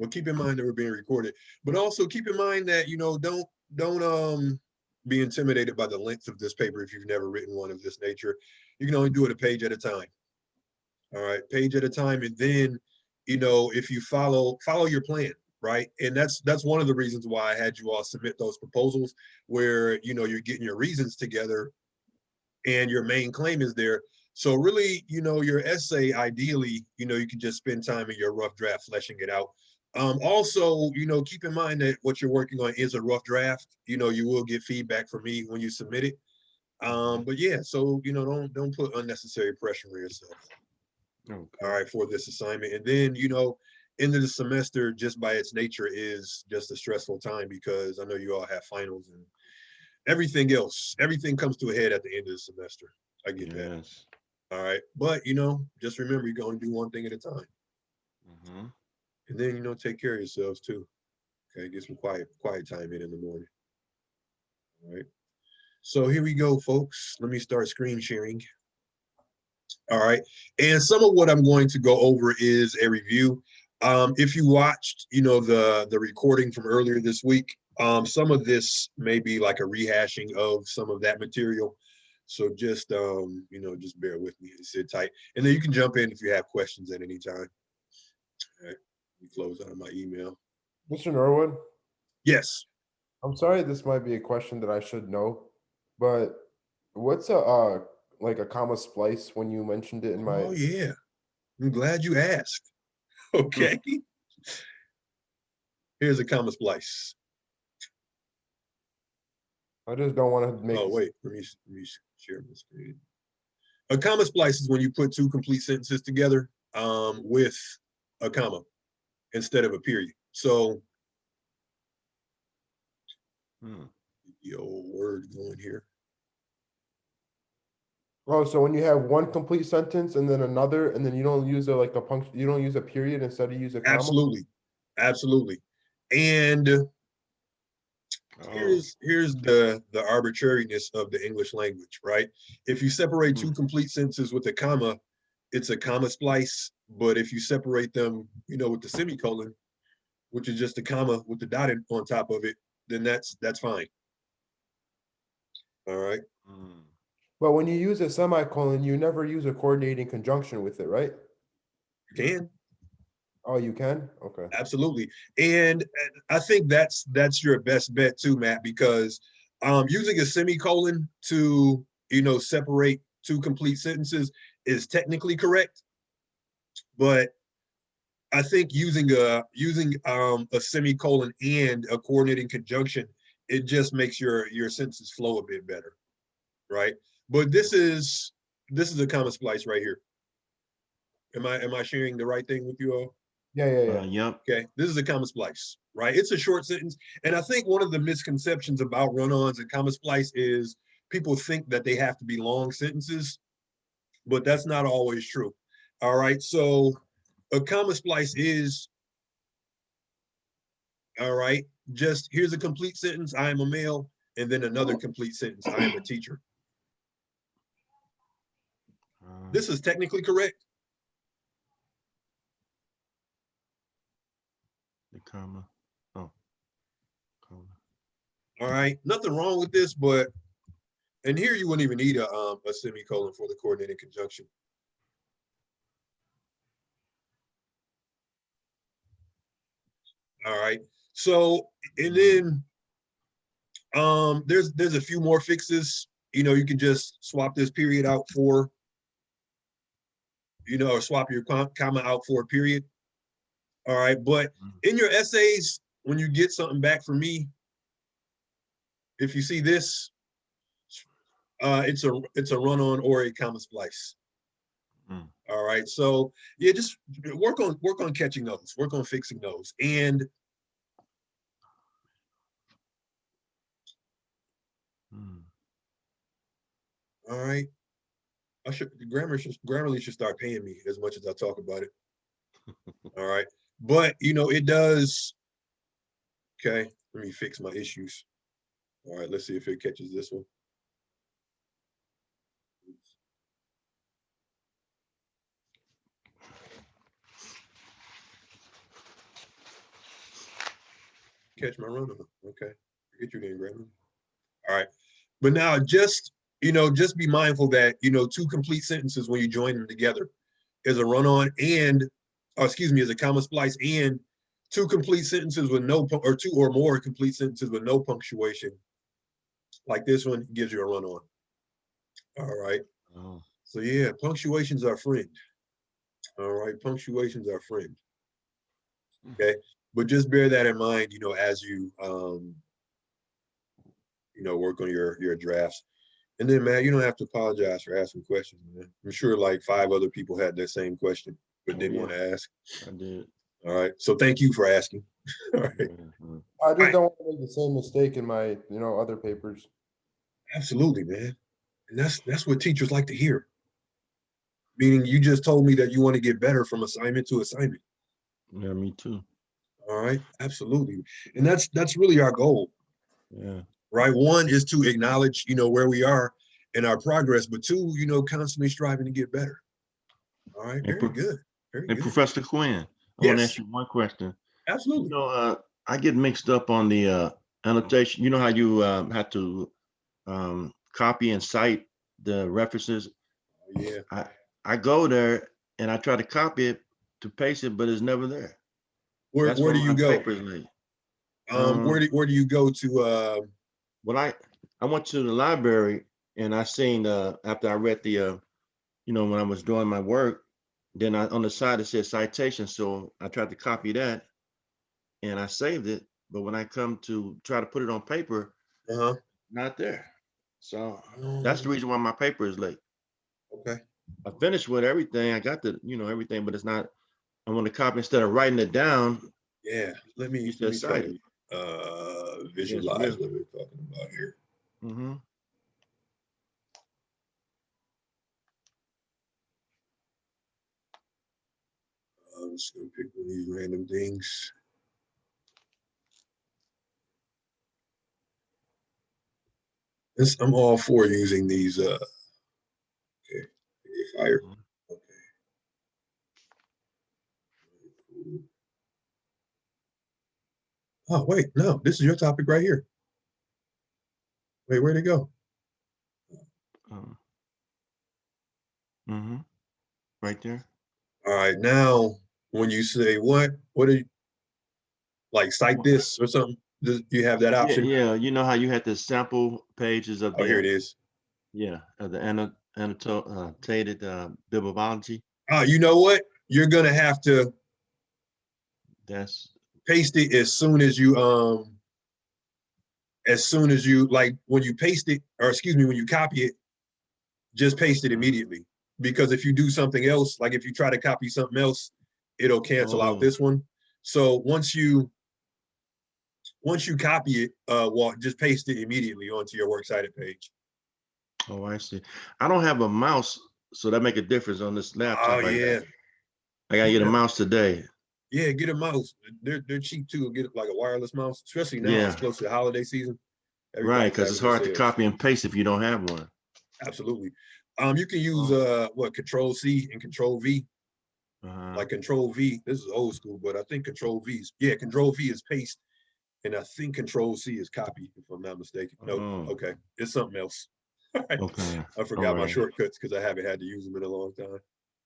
Well, keep in mind that we're being recorded, but also keep in mind that, don't be intimidated by the length of this paper if you've never written one of this nature. You can only do it a page at a time. All right, page at a time, and then, if you follow your plan, right? And that's one of the reasons why I had you all submit those proposals where, you're getting your reasons together and your main claim is there. So really, your essay, ideally, you can just spend time in your rough draft fleshing it out. Also, keep in mind that what you're working on is a rough draft. You will get feedback from me when you submit it. But yeah, so don't put unnecessary pressure on yourself. All Okay. right, for this assignment. And then, end of the semester, just by its nature, is just a stressful time because I know you all have finals and everything else. Everything comes to a head at the end of the semester. I get that. Yes. All right. But, just remember you can only do one thing at a time. Mm-hmm. And then, take care of yourselves too. Okay. Get some quiet time in the morning. All right. So here we go, folks. Let me start screen sharing. All right. And some of what I'm going to go over is a review. If you watched, the recording from earlier this week, some of this may be like a rehashing of some of that material. So just bear with me and sit tight. And then you can jump in if you have questions at any time. All right. Let me close out of my email. Mr. Norwood, Yes. I'm sorry this might be a question that I should know, but what's a like a comma splice when you mentioned it in my Oh yeah. I'm glad you asked. Okay. Here's a comma splice. I just don't want to make Oh wait, let me share my screen. A comma splice is when you put two complete sentences together with a comma instead of a period. So Hmm. the old word going here. Oh, so when you have one complete sentence and then another, and then you don't use a like a punct, you don't use a period, instead you use a comma. Absolutely, absolutely. And Oh. here's the arbitrariness of the English language, right? If you separate Hmm. two complete sentences with a comma, it's a comma splice. But if you separate them, with the semicolon, which is just a comma with the dot on top of it, then that's fine. All right. Hmm. But when you use a semicolon, you never use a coordinating conjunction with it, right? You can. Oh, you can? Okay. Absolutely. And I think that's your best bet too, Matt, because using a semicolon to, separate two complete sentences is technically correct, but I think using a semicolon and a coordinating conjunction, it just makes your sentences flow a bit better, right? But this is a comma splice right here. Am I sharing the right thing with you all? Yeah, yeah, yeah. Yep. Okay, this is a comma splice, right? It's a short sentence. And I think one of the misconceptions about run-ons and comma splice is people think that they have to be long sentences, but that's not always true. All right, so a comma splice is, all right, just here's a complete sentence, I am a male, and then another complete sentence, I am a teacher. This is technically correct. The comma. Oh, comma. All right, nothing wrong with this, but, and here you wouldn't even need a semicolon for the coordinating conjunction. All right. So, and then there's a few more fixes. You can just swap this period out for, or swap your comma out for a period. All right. But in your essays, when you get something back from me, if you see this, it's a run-on or a comma splice. Mm. All right. So yeah, just work on catching those, work on fixing those. And Mm. all right. Grammarly should start paying me as much as I talk about it. All right. But it does. Okay. Let me fix my issues. All right. Let's see if it catches this one. catch my run on. Okay. Forget you then, Grandma. All right. But now just, just be mindful that, two complete sentences when you join them together is a run on and, is a comma splice, and two complete sentences with no, or two or more complete sentences with no punctuation. Like this one gives you a run on. All right. Oh. So yeah, punctuation's our friend. All right. Punctuation's our friend. Okay. But just bear that in mind, as you, work on your drafts. And then, man, you don't have to apologize for asking questions, man. I'm sure like 5 other people had that same question, but didn't want to ask. I did. All right. So thank you for asking. All right. Mm-hmm. I just don't want to make the same mistake in my, other papers. Absolutely, man. And that's what teachers like to hear. Meaning you just told me that you want to get better from assignment to assignment. Yeah, me too. All right. Absolutely. And that's really our goal. Yeah. Right. One is to acknowledge, where we are in our progress, but two, constantly striving to get better. All right. Very good. Very Hey, good. Professor Quinn, I want to Yes. ask you one question. Absolutely. I get mixed up on the annotation. You know how you have to copy and cite the references? Yeah. I go there and I try to copy it to paste it, but it's never there. Where do you go? Paper's late. Where do you go to? Well, I went to the library and I seen after I read the when I was doing my work, then on the side it said citation, so I tried to copy that and I saved it. But when I come to try to put it on paper, not there. So that's the reason why my paper is late. Okay. I finished with everything. I got the everything, but it's not. I want to copy instead of writing it down. Yeah. Let me try to visualize what we're talking about here. Mm-hmm. I'm just gonna pick one of these random things. I'm all for using these. Okay. Fire. Okay. Oh wait, no, this is your topic right here. Wait, where'd it go? Mm-hmm. Right there. All right, now when you say what are you like cite this or something? You have that option? Yeah. You know how you had the sample pages of Oh, here it the is. of the annotated bibliology. You know what? You're gonna have to That's paste it as soon as you like when you paste it, or excuse me, when you copy it, just paste it immediately. Because if you do something else, like if you try to copy something else, it'll cancel out this one. So once you copy it, just paste it immediately onto your works cited page. Oh, I see. I don't have a mouse, so that make a difference on this laptop. Oh yeah. I gotta get a mouse today. Yeah, get a mouse. They're cheap too. Get like a wireless mouse, especially now it's close to the holiday season. Right, because it's hard to copy and paste if you don't have one. Absolutely. You can use Control C and Control V. Like Control V. This is old school, but I think Control V is paste, and I think Control C is copy, if I'm not mistaken. No, okay, it's something else. Okay. I forgot my shortcuts because I haven't had to use them in a long time.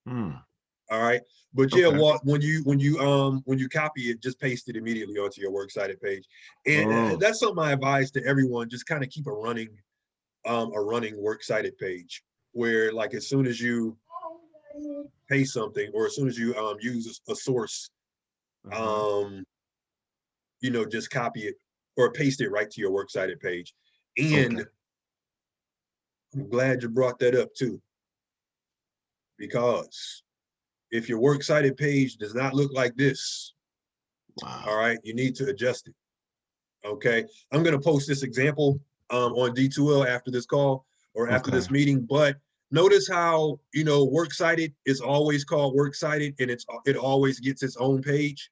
Mm. All right, but yeah, when you copy it, just paste it immediately onto your works cited page, and that's something I advise to everyone. Just kind of keep a running works cited page where, like, as soon as you paste something, or as soon as you use a source, just copy it or paste it right to your works cited page. And I'm glad you brought that up too, because if your works cited page does not look like this, all right, you need to adjust it. Okay, I'm going to post this example on D2L after this call or after this meeting, but notice how, works cited is always called works cited, and it always gets its own page.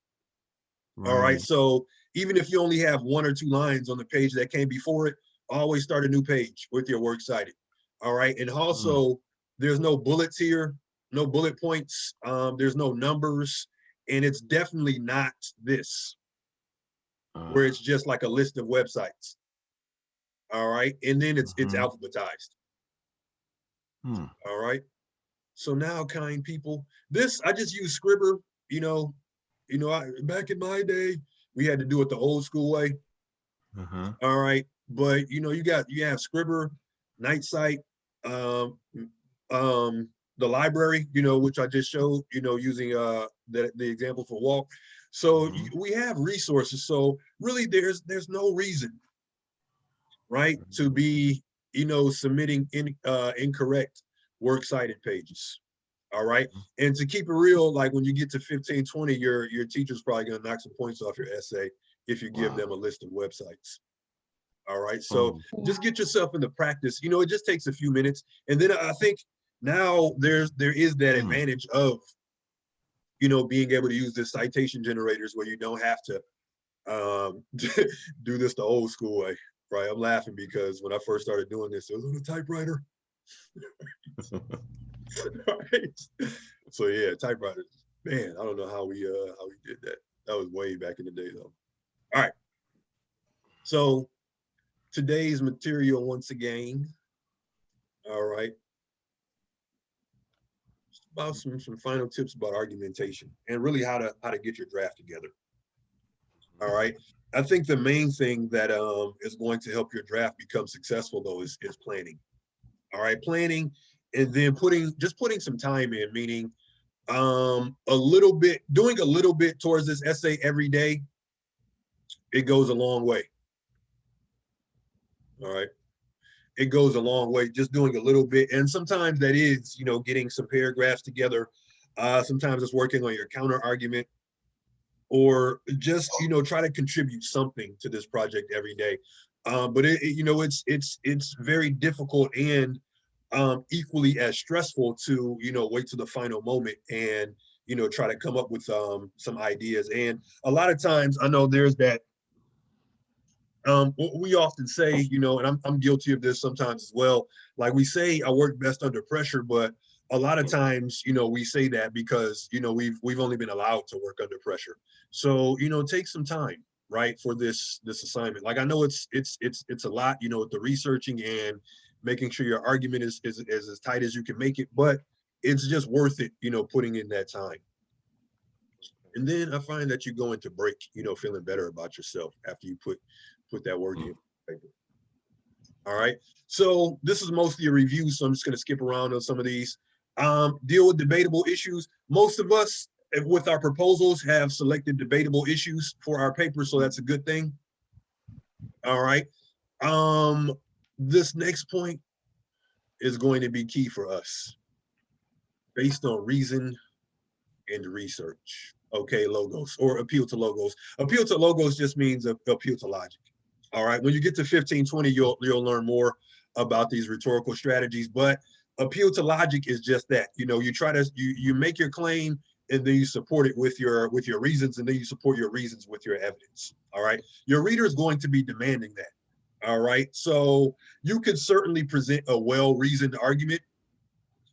All right, so even if you only have 1 or 2 lines on the page that came before it, always start a new page with your works cited. All right, and also there's no bullets here, no bullet points, there's no numbers, and it's definitely not this. where it's just like a list of websites. All right. And then it's Mhm. alphabetized. Hmm. All right. So now, kind people, this I just use Scribber. Back in my day, we had to do it the old school way. Uh-huh. All right, but you have Scribber, Night Sight, um, the library, which I just showed, using the example for walk. So Mhm. we have resources. So really, there's no reason, right, to be submitting incorrect works cited pages. All right. And to keep it real, like when you get to 1520, your teacher's probably going to knock some points off your essay if you give them a Wow. list of websites. All right. So Oh. just get yourself into practice. It just takes a few minutes. And then I think now there is that Hmm. advantage of, being able to use the citation generators where you don't have to do this the old school way. Right. I'm laughing because when I first started doing this, it was on a typewriter. Right. So yeah, typewriters. Man, I don't know how we did that. That was way back in the day though. All right. So today's material once again. All right. About some final tips about argumentation and really how to get your draft together. All right. I think the main thing that is going to help your draft become successful though is planning. All right, planning, and then putting some time in, meaning doing a little bit towards this essay every day, it goes a long way. All right. It goes a long way just doing a little bit. And sometimes that is, getting some paragraphs together. Sometimes it's working on your counter argument or just, try to contribute something to this project every day. But it's very difficult and equally as stressful to, wait to the final moment and, try to come up with some ideas. And a lot of times I know there's that we often say, and I'm guilty of this sometimes as well. Like we say, I work best under pressure, but a lot of times, we say that because, we've only been allowed to work under pressure. So, take some time, right, for this assignment. Like I know it's a lot, the researching and making sure your argument is as tight as you can make it, but it's just worth it, putting in that time. And then I find that you go into break, feeling better about yourself after you put that work in. All right. So this is mostly a review, so I'm just going to skip around on some of these. Deal with debatable issues. Most of us, with our proposals, have selected debatable issues for our paper, so that's a good thing. All right. Um, this next point is going to be key for us, based on reason and research. Okay, logos or appeal to logos. Appeal to logos just means appeal to logic. All right. When you get to 1520, you'll learn more about these rhetorical strategies. But appeal to logic is just that. You make your claim and then you support it with your reasons, and then you support your reasons with your evidence. All right. Your reader is going to be demanding that. All right. So you could certainly present a well-reasoned argument.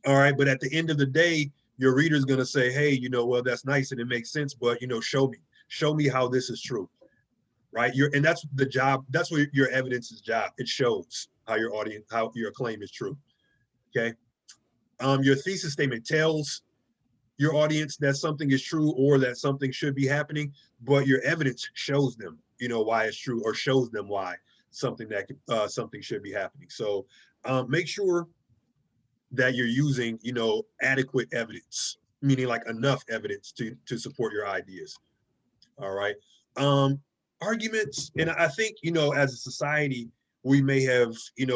All right. But at the end of the day, your reader is going to say, hey, well, that's nice and it makes sense, but show me how this is true. Right. And that's the job. That's what your evidence is job. It shows how how your claim is true. Okay. Your thesis statement tells your audience that something is true or that something should be happening, but your evidence shows them, why it's true or shows them why something should be happening. So make sure that you're using, adequate evidence, meaning like enough evidence to support your ideas. All right. Um, Arguments, and I think, as a society, we may have,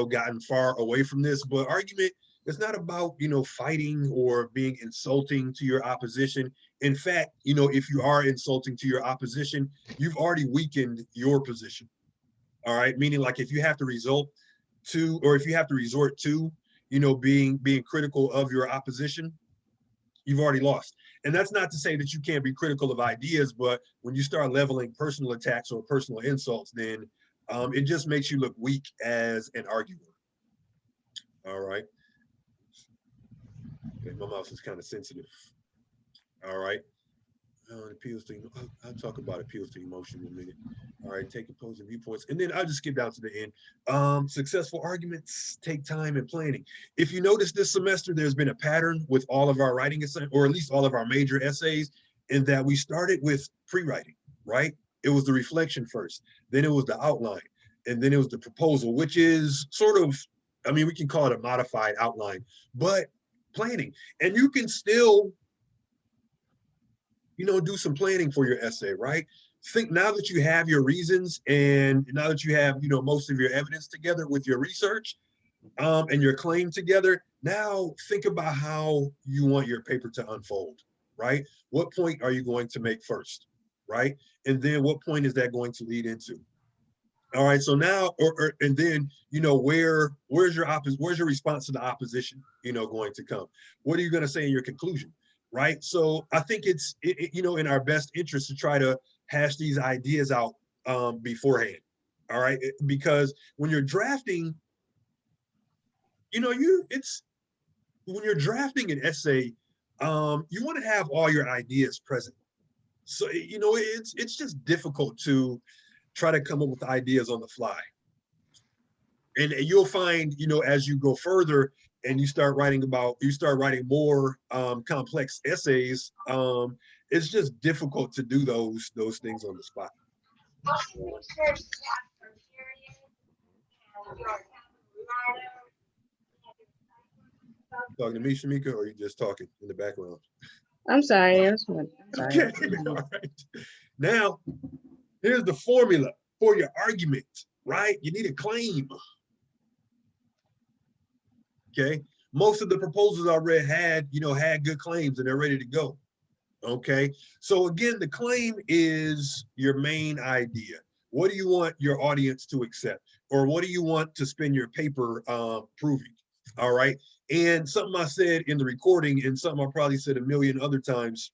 gotten far away from this, but argument is not about, fighting or being insulting to your opposition. In fact, if you are insulting to your opposition, you've already weakened your position. All right. Meaning like if you have to if you have to resort to, being critical of your opposition, you've already lost. And that's not to say that you can't be critical of ideas, but when you start leveling personal attacks or personal insults, then it just makes you look weak as an arguer. All right. Okay, my mouse is kind of sensitive. All right. Appeals to, I'll talk about appeals to emotion in a minute. All right, take opposing viewpoints, and then I'll just skip down to the end. Successful arguments take time and planning. If you notice this semester, there's been a pattern with all of our writing assignments, or at least all of our major essays, in that we started with pre-writing, right? It was the reflection first, then it was the outline, and then it was the proposal, which is sort of, I mean, we can call it a modified outline, but planning. And you can still, do some planning for your essay, right? Think now that you have your reasons and now that you have, most of your evidence together with your research, and your claim together, now think about how you want your paper to unfold, right? What point are you going to make first, right? And then what point is that going to lead into? All right, so now, and then, where's your response to the opposition, going to come? What are you going to say in your conclusion, right? So I think it's, in our best interest to try to hash these ideas out beforehand. All right, because when you're drafting, it's when you're drafting an essay, you want to have all your ideas present. So it's just difficult to try to come up with ideas on the fly. And you'll find, as you go further and you start writing more complex essays, it's just difficult to do those things on the spot. Talking to me, Shamika, or are you just talking in the background? I'm sorry. I'm sorry. Okay, all right. Now, here's the formula for your argument, right? You need a claim. Okay. Most of the proposals I read had good claims and they're ready to go. Okay. So again, the claim is your main idea. What do you want your audience to accept? Or what do you want to spend your paper proving? All right. And something I said in the recording and something I probably said a million other times,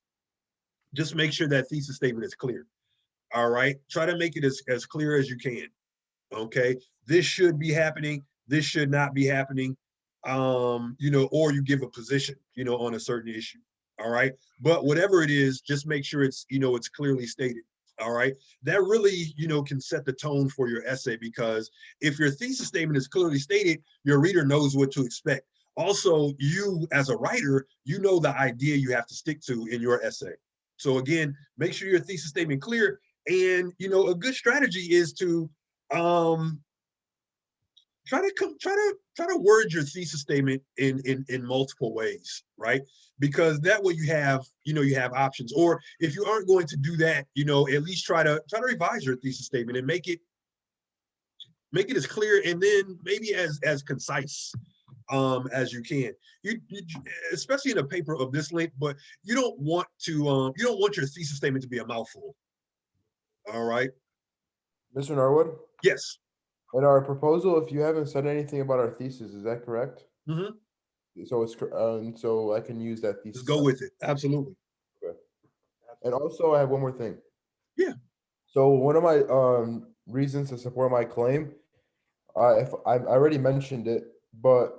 just make sure that thesis statement is clear. All right. Try to make it as clear as you can. Okay. This should be happening. This should not be happening. Or you give a position, on a certain issue. All right. But whatever it is, just make sure it's clearly stated. All right. That really, can set the tone for your essay, because if your thesis statement is clearly stated, your reader knows what to expect. Also, you as a writer, the idea you have to stick to in your essay. So again, make sure your thesis statement clear. And a good strategy is to try to word your thesis statement in multiple ways, right? Because that way you have options. Or if you aren't going to do that, at least try to revise your thesis statement and make it as clear, and then maybe as concise as you can. You especially in a paper of this length, but you don't want your thesis statement to be a mouthful. All right. Mr. Norwood, Yes. in our proposal, if you haven't said anything about our thesis, is that correct? Mm-hmm. So so I can use that thesis. Just go with it. Absolutely. Okay. And also, I have one more thing. Yeah. So one of my reasons to support my claim, if I already mentioned it, but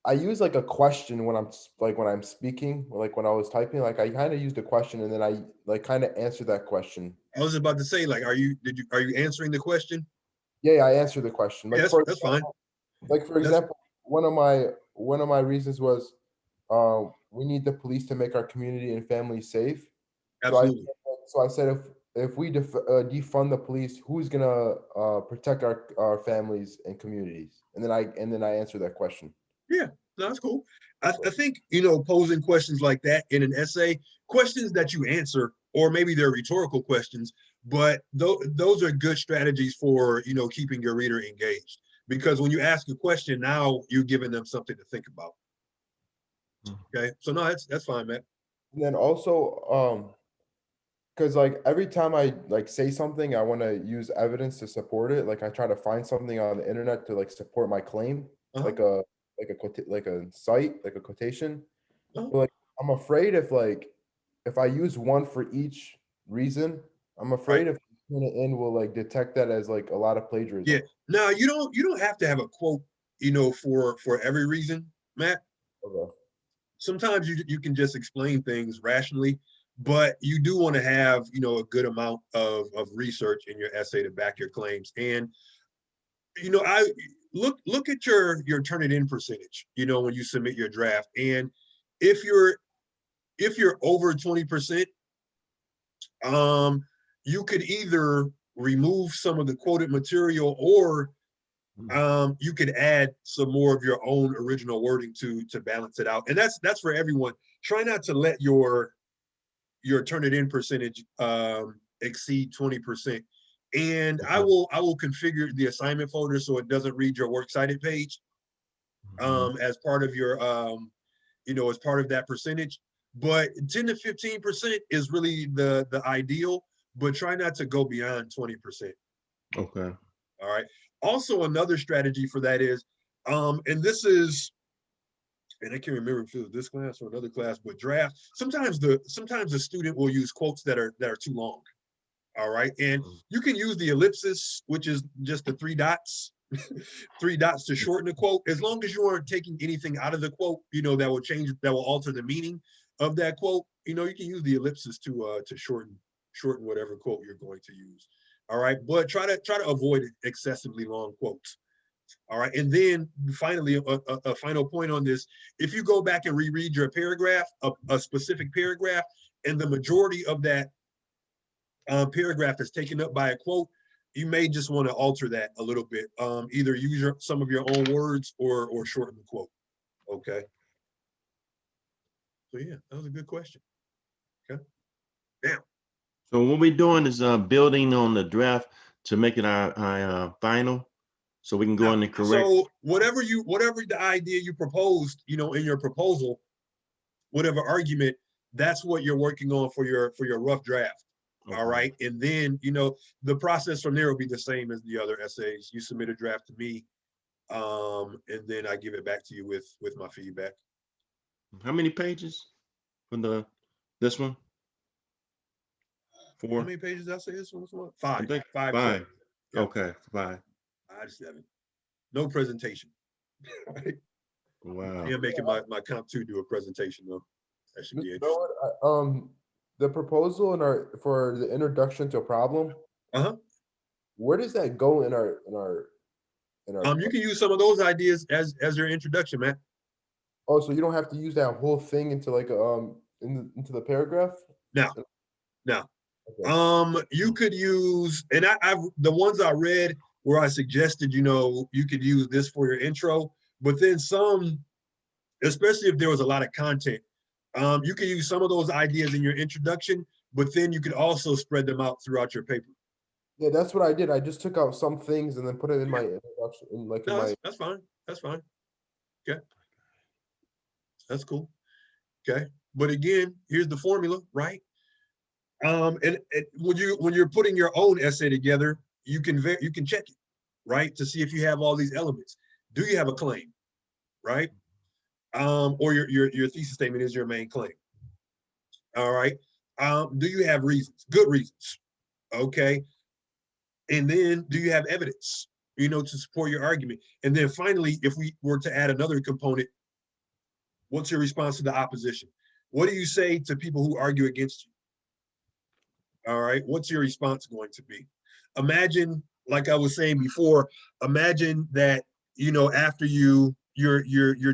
I use like a question when I'm speaking, like when I was typing, like I kind of used a question and then I like kind of answered that question. I was about to say, like, are you answering the question? Yeah, I answered the question. Like Yes, that's fine. Like for example, one of my reasons was we need the police to make our community and families safe. Absolutely. So I said if we defund the police, who's gonna protect our families and communities? And then I answered that question. Yeah, no, that's cool. I think, posing questions like that in an essay, questions that you answer, or maybe they're rhetorical questions, but those are good strategies for, keeping your reader engaged. Because when you ask a question, now you're giving them something to think about. Okay, so no, that's fine, Matt. And then also, because like every time I like say something, I want to use evidence to support it. Like I try to find something on the internet to like support my claim, Uh-huh. like a site, like a quotation. Uh-huh. But like I'm afraid if I use one for each reason, I'm afraid if in will like detect that as like a lot of plagiarism. Yeah. Now you don't have to have a quote, for every reason, Matt. Okay. Sometimes you can just explain things rationally. but you do want to have, you know, a good amount of research in your essay to back your claims. And, you know, I look at your turn it in percentage, you know, when you submit your draft. And if you're over 20%, you could either remove some of the quoted material, or you could add some more of your own original wording to balance it out. And that's for everyone. Try not to let your turn it in percentage exceed 20%. And I will configure the assignment folder so it doesn't read your works cited page as part of your you know, as part of that percentage. But 10 to 15% is really the ideal, but try not to go beyond 20%. Okay. All right. Also, another strategy for that is, and this is, and I can't remember if it was this class or another class, but draft. Sometimes the student will use quotes that are too long. All right, and you can use the ellipsis, which is just the three dots, three dots to shorten the quote. As long as you aren't taking anything out of the quote, you know, that will alter the meaning of that quote. You know, you can use the ellipsis to shorten whatever quote you're going to use. All right, but try to avoid excessively long quotes. All right, and then finally, a final point on this: if you go back and reread your paragraph, a specific paragraph, and the majority of that paragraph is taken up by a quote, you may just want to alter that a little bit. Either use some of your own words or shorten the quote. Okay. So yeah, that was a good question. Okay. Now. So what we're doing is building on the draft to make it our final, so we can go in the correct. So whatever the idea you proposed, you know, in your proposal, whatever argument, that's what you're working on for your rough draft. Okay. All right. And then, you know, the process from there will be the same as the other essays. You submit a draft to me, and then I give it back to you with my feedback. How many pages for this one? 4. How many pages did I say this one was? 5. I think 5. 5. Yep. Okay, 5. 5 to 7. No presentation. Wow. I am making my comp 2 do a presentation though. That should be interesting. The proposal for the introduction to a problem. Where does that go in our you can use some of those ideas as your introduction, Matt. Oh, so you don't have to use that whole thing into like into the paragraph? No. Okay. You could use, and I've the ones I read where I suggested, you know, you could use this for your intro, but then some, especially if there was a lot of content, you can use some of those ideas in your introduction, but then you could also spread them out throughout your paper. Yeah, that's what I did. I just took out some things and then put it in my introduction. That's fine. That's fine. Okay. That's cool. Okay. But again, here's the formula, right? And when you're putting your own essay together, you can check it, right, to see if you have all these elements. Do you have a claim, right? Or your thesis statement is your main claim. All right. Do you have reasons? Good reasons. Okay. And then do you have evidence, you know, to support your argument? And then finally, if we were to add another component, what's your response to the opposition? What do you say to people who argue against you? All right, what's your response going to be? Imagine, like I was saying before, imagine that, you know, after you're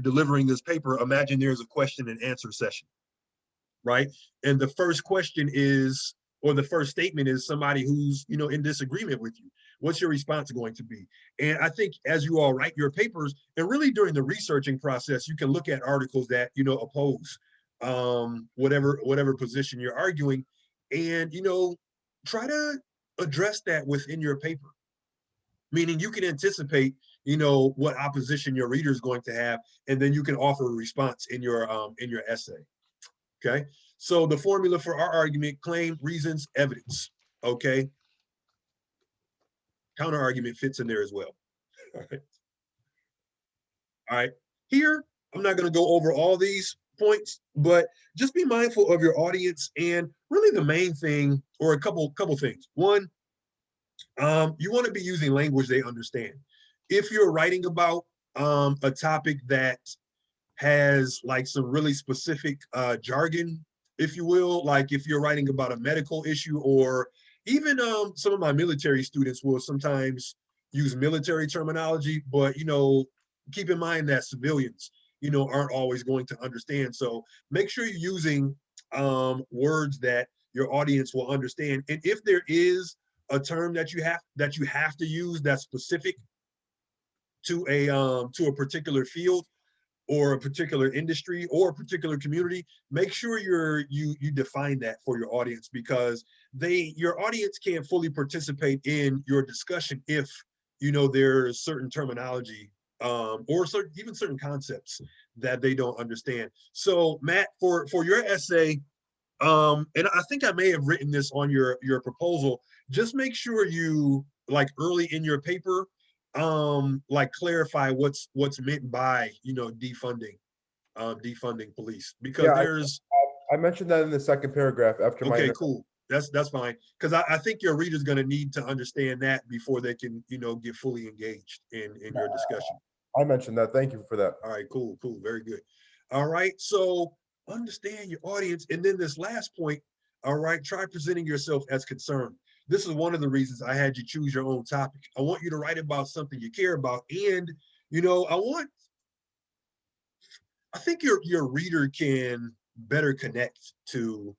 delivering this paper, imagine there's a question and answer session, right? And the first question is, or the first statement is somebody who's, you know, in disagreement with you. What's your response going to be? And I think as you all write your papers, and really during the researching process, you can look at articles that, you know, oppose whatever position you're arguing, and, you know, try to address that within your paper. Meaning you can anticipate, you know, what opposition your reader is going to have, and then you can offer a response in your essay. Okay. So the formula for our argument: claim, reasons, evidence. Okay. Counter argument fits in there as well. All right. All right. Here, I'm not going to go over all these points, but just be mindful of your audience, and really the main thing, or a couple things. One, you want to be using language they understand. If you're writing about a topic that has like some really specific jargon, if you will, like if you're writing about a medical issue, or even some of my military students will sometimes use military terminology, but keep in mind that civilians, aren't always going to understand. So make sure you're using words that your audience will understand. And if there is a term that you have to use that's specific to a particular field or a particular industry or a particular community, make sure you define that for your audience, because your audience can't fully participate in your discussion if there's certain terminology or even certain concepts that they don't understand. So Matt, for your essay, and I think I may have written this on your proposal, just make sure you, like, early in your paper, like, clarify what's meant by defunding police, because Yeah, there's I mentioned that in the second paragraph after my. okay, cool, that's fine, because I think your reader's going to need to understand that before they can get fully engaged in your discussion. I mentioned that. Thank you for that. All right, cool, very good. All right, so understand your audience, and then this last point, all right, try presenting yourself as concerned. This is one of the reasons I had you choose your own topic. I want you to write about something you care about, and I think your reader can better connect to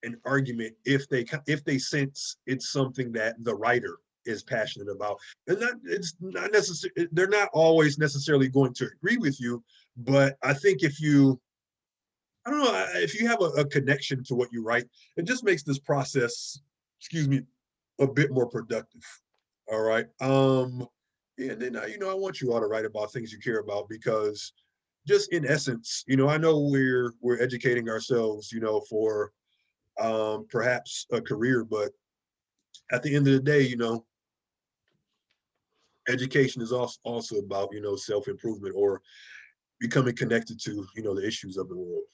an argument if they sense it's something that the writer is passionate about. And it's not necessarily, they're not always necessarily going to agree with you, but I think if you, I don't know, if you have a connection to what you write, it just makes this process, excuse me, a bit more productive. All right. Yeah, and then I want you all to write about things you care about, because just in essence, I know we're educating ourselves, for perhaps a career, but at the end of the day, education is also about, self-improvement, or becoming connected to, the issues of the world.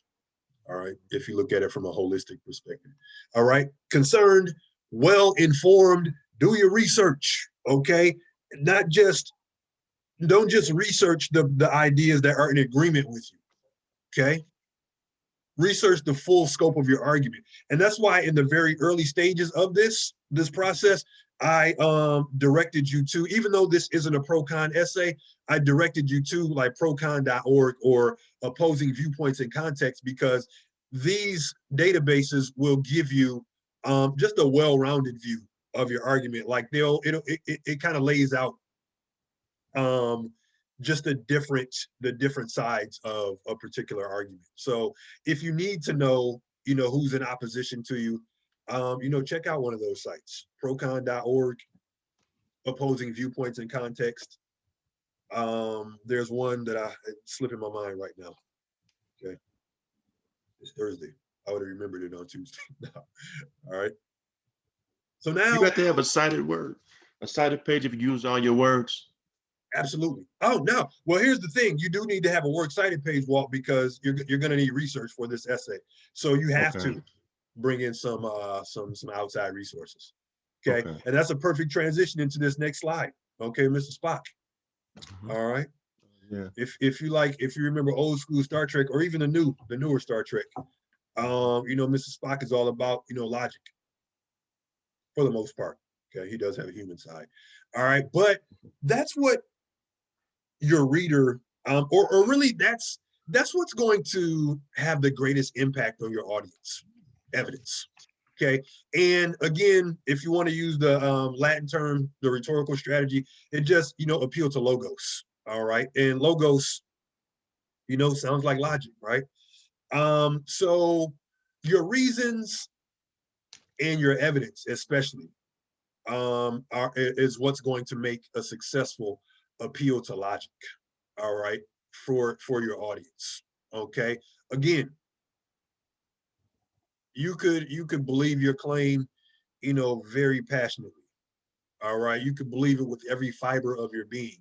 All right. If you look at it from a holistic perspective. All right. Concerned, well-informed, do your research. Okay. Not just, don't just research the ideas that are in agreement with you. Okay. Research the full scope of your argument. And that's why in the very early stages of this process, I directed you to, even though this isn't a pro-con essay, I directed you to like procon.org or opposing viewpoints and context, because these databases will give you just a well-rounded view of your argument. Like it kind of lays out just the different sides of a particular argument. So if you need to know, who's in opposition to you, check out one of those sites, procon.org, opposing viewpoints and context. There's one that it's slipping my mind right now. Okay. It's Thursday. I would have remembered it on Tuesday. All right. So now You got to have a cited word, a cited page if you use all your words. Absolutely. Oh, no. Well, here's the thing. You do need to have a works cited page, Walt, because you're going to need research for this essay. So you have to bring in some outside resources. Okay. And that's a perfect transition into this next slide. Okay, Mr. Spock. All right. Yeah. If you remember old school Star Trek, or even the newer Star Trek, Mr. Spock is all about, logic for the most part. Okay. He does have a human side. All right. But that's what your reader, or really that's what's going to have the greatest impact on your audience. Evidence. Okay. And again, if you want to use the Latin term, the rhetorical strategy, it just, appeal to logos. All right. And logos, sounds like logic, right? So your reasons and your evidence, especially, is what's going to make a successful appeal to logic. All right, for your audience. Okay. Again, you could believe your claim, very passionately. All right. You could believe it with every fiber of your being.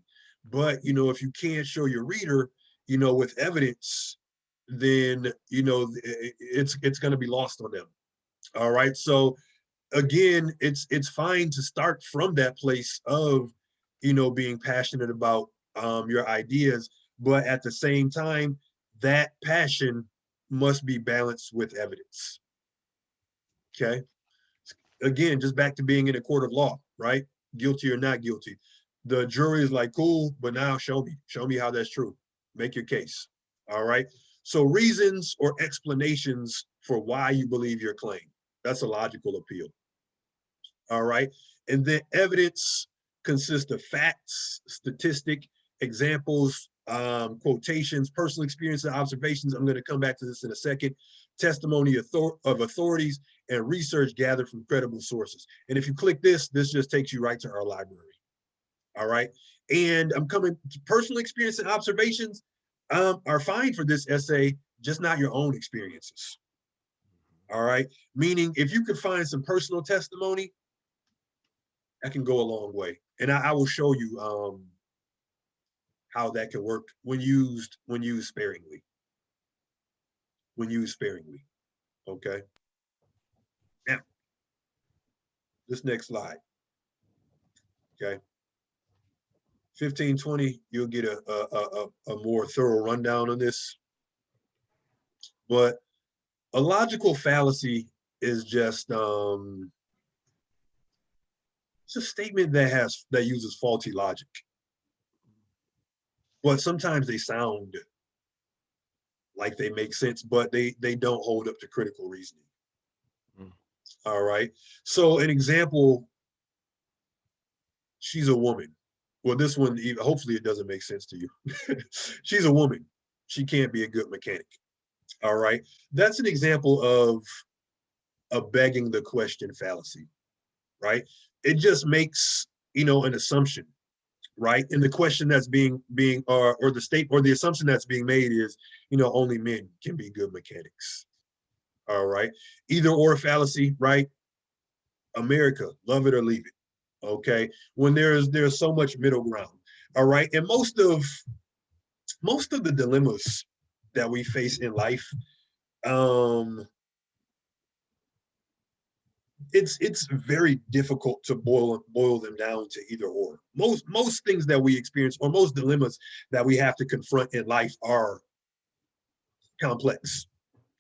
But, if you can't show your reader, with evidence, then, it's going to be lost on them. All right. So again, it's fine to start from that place of, being passionate about your ideas, but at the same time, that passion, must be balanced with evidence. Okay. Again, just back to being in a court of law, right? Guilty or not guilty. The jury is like, cool, but now show me how that's true. Make your case. All right. So reasons or explanations for why you believe your claim. That's a logical appeal. All right. And then evidence consists of facts, statistic, examples, quotations, personal experiences, observations. I'm going to come back to this in a second. Testimony of authorities and research gathered from credible sources. And if you click this just takes you right to our library. All right. And I'm coming to personal experience and observations are fine for this essay, just not your own experiences. All right. Meaning if you could find some personal testimony, that can go a long way. And I will show you how that can work when used sparingly. When used sparingly. Okay. Now, this next slide. Okay. 1520, you'll get a more thorough rundown on this. But a logical fallacy is just it's a statement that uses faulty logic. But sometimes they sound like they make sense, but they don't hold up to critical reasoning. All right. So an example, she's a woman. Well, this one, hopefully it doesn't make sense to you. She's a woman. She can't be a good mechanic. All right. That's an example of a begging the question fallacy, right? It just makes, an assumption, right? And the question that's being or the assumption that's being made is, only men can be good mechanics. All right. Either or fallacy, right? America, love it or leave it. Okay. When there's so much middle ground. All right. And most of the dilemmas that we face in life, it's very difficult to boil them down to either or. Most things that we experience, or most dilemmas that we have to confront in life, are complex.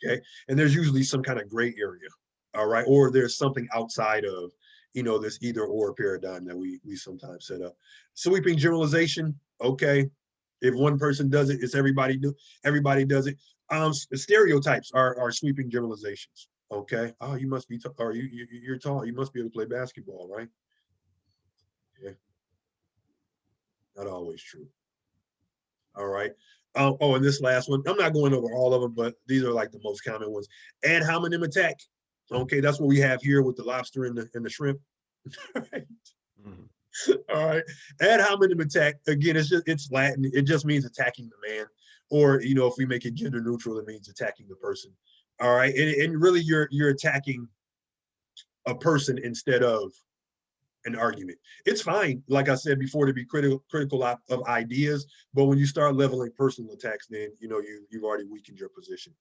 Okay. And there's usually some kind of gray area. All right. Or there's something outside of this either or paradigm that we sometimes set up. Sweeping generalization. Okay. If one person does it, it's everybody does it. Stereotypes are sweeping generalizations. Okay. Oh, you must be or you're tall. You must be able to play basketball, right? Yeah. Not always true. All right. Oh, and this last one, I'm not going over all of them, but these are like the most common ones. Ad hominem attack. Okay, that's what we have here with the lobster and the shrimp. Right? Mm-hmm. All right. Ad hominem attack, again, it's Latin. It just means attacking the man. Or, if we make it gender neutral, it means attacking the person. All right. And really you're attacking a person instead of an argument. It's fine, like I said before, to be critical of ideas, but when you start leveling personal attacks, then you've already weakened your position.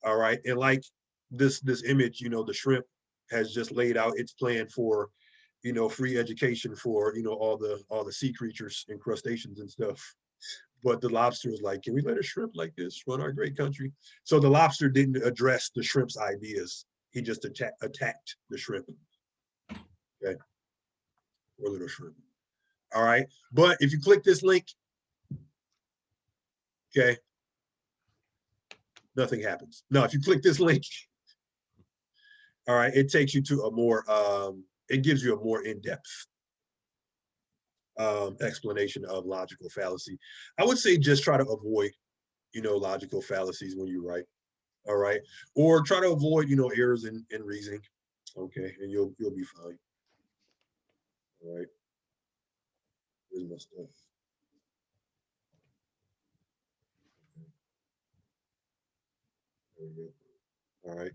All right. And like this image, the shrimp has just laid out its plan for free education for all the sea creatures and crustaceans and stuff. But the lobster is like, can we let a shrimp like this run our great country? So the lobster didn't address the shrimp's ideas. He just attacked the shrimp. Okay. Or little shrimp. All right. But if you click this link, okay, nothing happens. No, if you click this link, all right, it takes you to a more, it gives you a more in-depth explanation of logical fallacy. I would say just try to avoid, logical fallacies when you write. All right. Or try to avoid, errors in reasoning. Okay. And you'll be fine. All right. Here's my stuff. There we go. All right.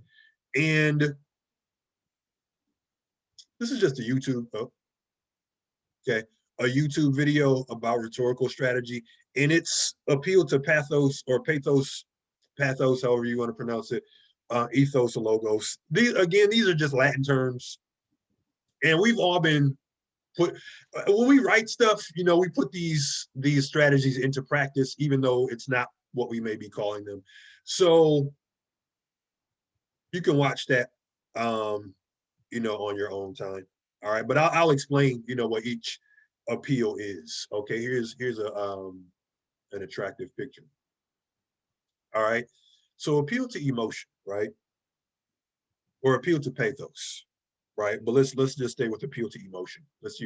And this is just a YouTube. Oh, okay. A YouTube video about rhetorical strategy, and it's appealed to pathos, however you want to pronounce it, ethos or logos. These are just Latin terms, and we've all been put when we write stuff. We put these strategies into practice, even though it's not what we may be calling them. So you can watch that, you know, on your own time. All right, but I'll explain, you know, what each appeal is. Okay, here's a an attractive picture. All right, so appeal to emotion, right, or appeal to pathos, right? But let's just stay with appeal to emotion. Let's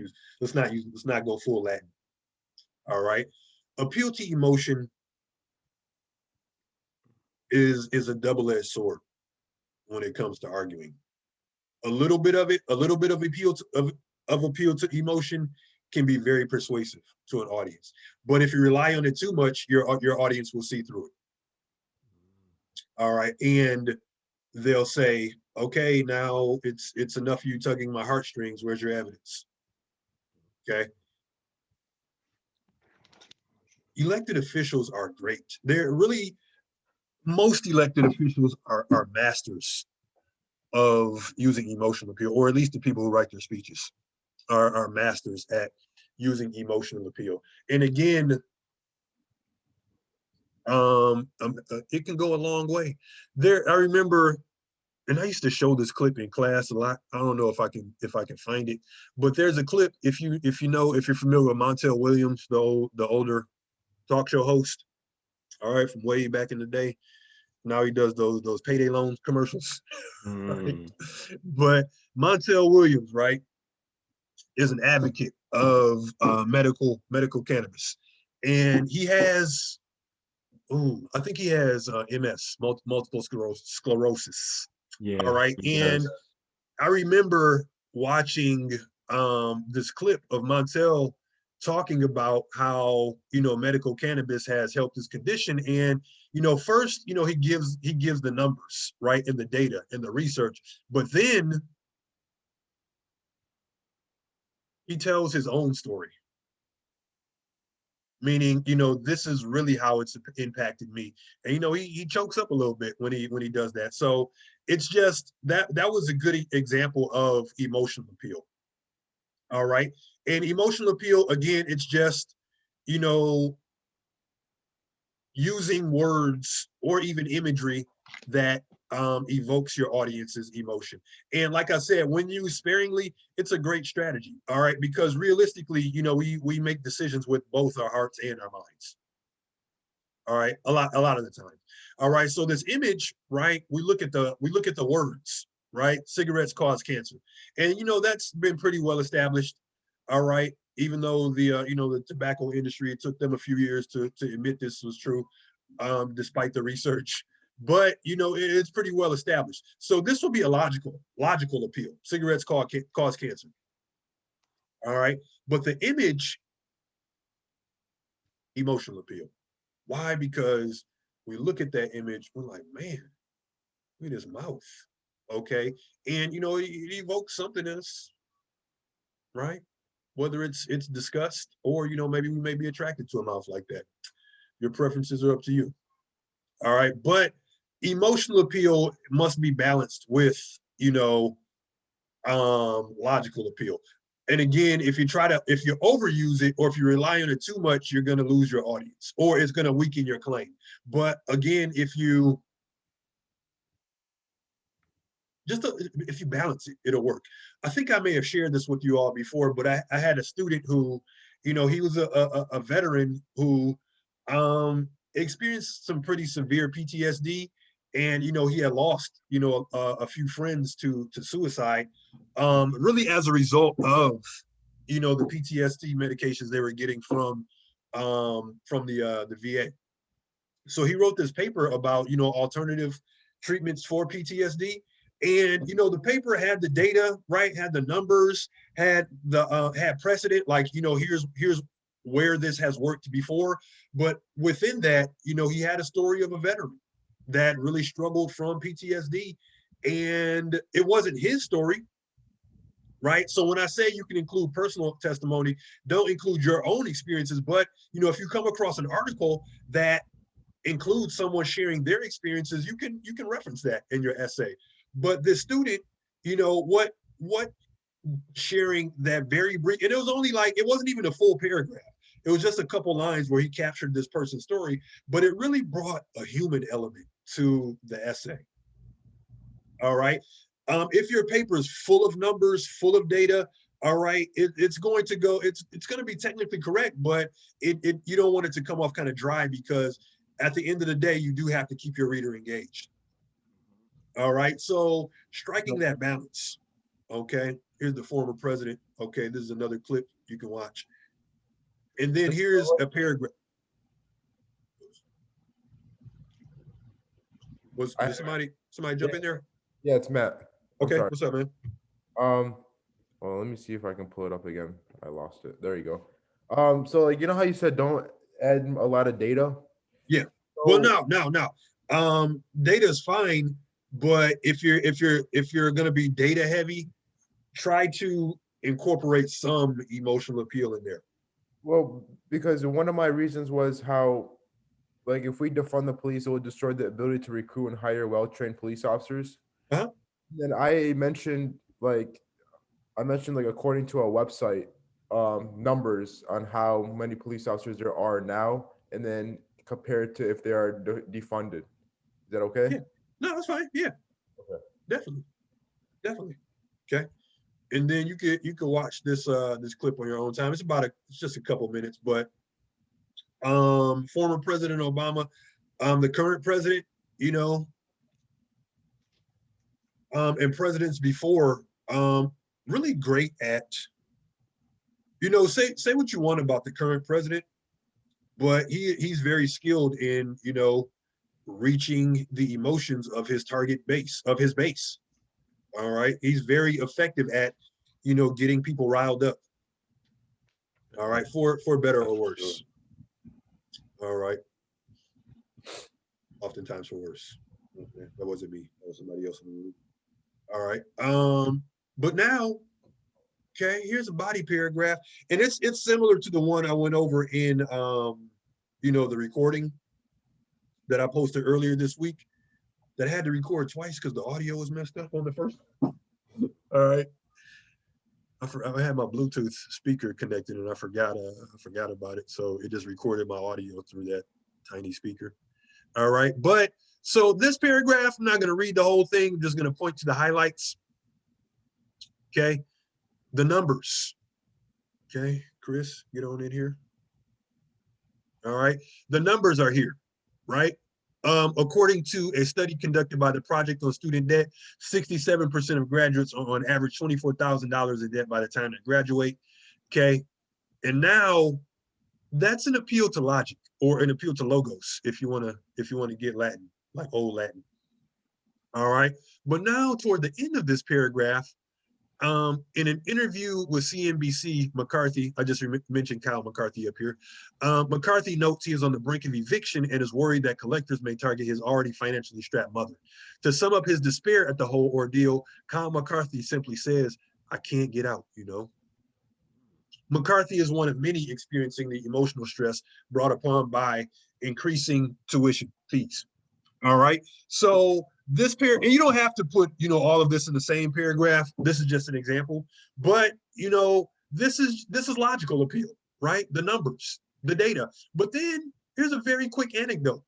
not go full Latin. All right, appeal to emotion is a double-edged sword when it comes to arguing. A little bit of it, a little bit of appeal to emotion can be very persuasive to an audience. But if you rely on it too much, your audience will see through it. All right, and they'll say, okay, now it's enough of you tugging my heartstrings. Where's your evidence? Okay. Elected officials are great. They're really, most elected officials are masters of using emotional appeal, or at least the people who write their speeches are masters at using emotional appeal. And again, it can go a long way. There, I remember, and I used to show this clip in class a lot. I don't know if I can find it, but there's a clip. If you know, if you're familiar with Montel Williams, the older talk show host, all right, from way back in the day. Now he does those payday loan commercials. Right? Mm. But Montel Williams, right, is an advocate of medical cannabis, and he has, I think he has MS, multiple sclerosis. All Yeah, right, it and does. I remember watching this clip of Montel talking about how, you know, medical cannabis has helped his condition. And, you know, first, you know, he gives the numbers, right, and the data and the research, but then he tells his own story, meaning, you know, this is really how it's impacted me. And, you know, he chokes up a little bit when he does that. So it's just that was a good example of emotional appeal. All right. And emotional appeal, again, it's just, you know, using words or even imagery that evokes your audience's emotion. And like I said, when used sparingly, it's a great strategy. All right. Because realistically, you know, we make decisions with both our hearts and our minds. All right. A lot of the time. All right. So this image, right? We look at the words, right? Cigarettes cause cancer. And you know, that's been pretty well established. All right. Even though the you know, the tobacco industry, it took them a few years to admit this was true, despite the research. But you know, it's pretty well established. So this will be a logical appeal. Cigarettes cause cancer. All right. But the image, emotional appeal. Why? Because we look at that image, we're like, man, look at his mouth. Okay. And you know, it evokes something in us, right? Whether it's disgust, or you know, maybe we may be attracted to a mouth like that. Your preferences are up to you. All right. But emotional appeal must be balanced with, you know, logical appeal. And again, if you overuse it, or if you rely on it too much, you're going to lose your audience, or it's going to weaken your claim. But again, if you balance it, it'll work. I think I may have shared this with you all before, but I had a student who, you know, he was a veteran who experienced some pretty severe PTSD, and you know, he had lost, you know, a few friends to suicide, really as a result of, you know, the PTSD medications they were getting from the VA. So he wrote this paper about, you know, alternative treatments for PTSD. And you know, the paper had the data, right, had the numbers, had precedent, like, you know, here's where this has worked before. But within that, you know, he had a story of a veteran that really struggled from PTSD, and it wasn't his story, right? So when I say you can include personal testimony, don't include your own experiences. But you know, if you come across an article that include someone sharing their experiences, you can reference that in your essay. But the student, you know, what sharing that very brief, and it was only like, it wasn't even a full paragraph. It was just a couple lines where he captured this person's story, but it really brought a human element to the essay. All right. If your paper is full of numbers, full of data, all right, it's going to go, it's going to be technically correct, but you don't want it to come off kind of dry, because at the end of the day, you do have to keep your reader engaged. All right. So striking that balance. Okay. Here's the former president. Okay. This is another clip you can watch. And then here's a paragraph. Did somebody jump in there? Yeah, it's Matt. Okay. What's up, man? Well, let me see if I can pull it up again. I lost it. There you go. So like, you know how you said don't add a lot of data? Yeah. So, Well, no. Data is fine, but if you're going to be data heavy, try to incorporate some emotional appeal in there. well, because one of my reasons was how, like, if we defund the police, it will destroy the ability to recruit and hire well-trained police officers. Uh-huh. Then I mentioned like according to a website, numbers on how many police officers there are now, and then compared to if they are defunded. Is that okay? Yeah. No, that's fine. Yeah. Okay. Definitely. Okay. And then you could watch this clip on your own time. It's just a couple minutes, but former President Obama, the current president, and presidents before, really great at, say what you want about the current president, but he's very skilled in, reaching the emotions of his base. All right. He's very effective at, getting people riled up. All right. For better or worse. All right. Oftentimes for worse. Okay. That wasn't me. That was somebody else in the room. All right. But now, okay, here's a body paragraph. And it's similar to the one I went over in, the recording that I posted earlier this week that I had to record twice because the audio was messed up on the first. All right. I had my Bluetooth speaker connected and I forgot about it. So it just recorded my audio through that tiny speaker. All right. But so this paragraph, I'm not going to read the whole thing. I'm just going to point to the highlights. Okay. The numbers. Okay. Chris, get on in here. All right. The numbers are here, right? According to a study conducted by the Project on Student Debt, 67% of graduates are on average $24,000 in debt by the time they graduate. Okay. And now that's an appeal to logic, or an appeal to logos, if you want to get Latin, like old Latin. All right. But now toward the end of this paragraph, in an interview with CNBC, McCarthy, I just mentioned Kyle McCarthy up here. McCarthy notes he is on the brink of eviction and is worried that collectors may target his already financially strapped mother. To sum up his despair at the whole ordeal, Kyle McCarthy simply says, "I can't get out, McCarthy is one of many experiencing the emotional stress brought upon by increasing tuition fees. All right. So this and you don't have to put, all of this in the same paragraph. This is just an example, but this is logical appeal, right? The numbers, the data. But then here's a very quick anecdote,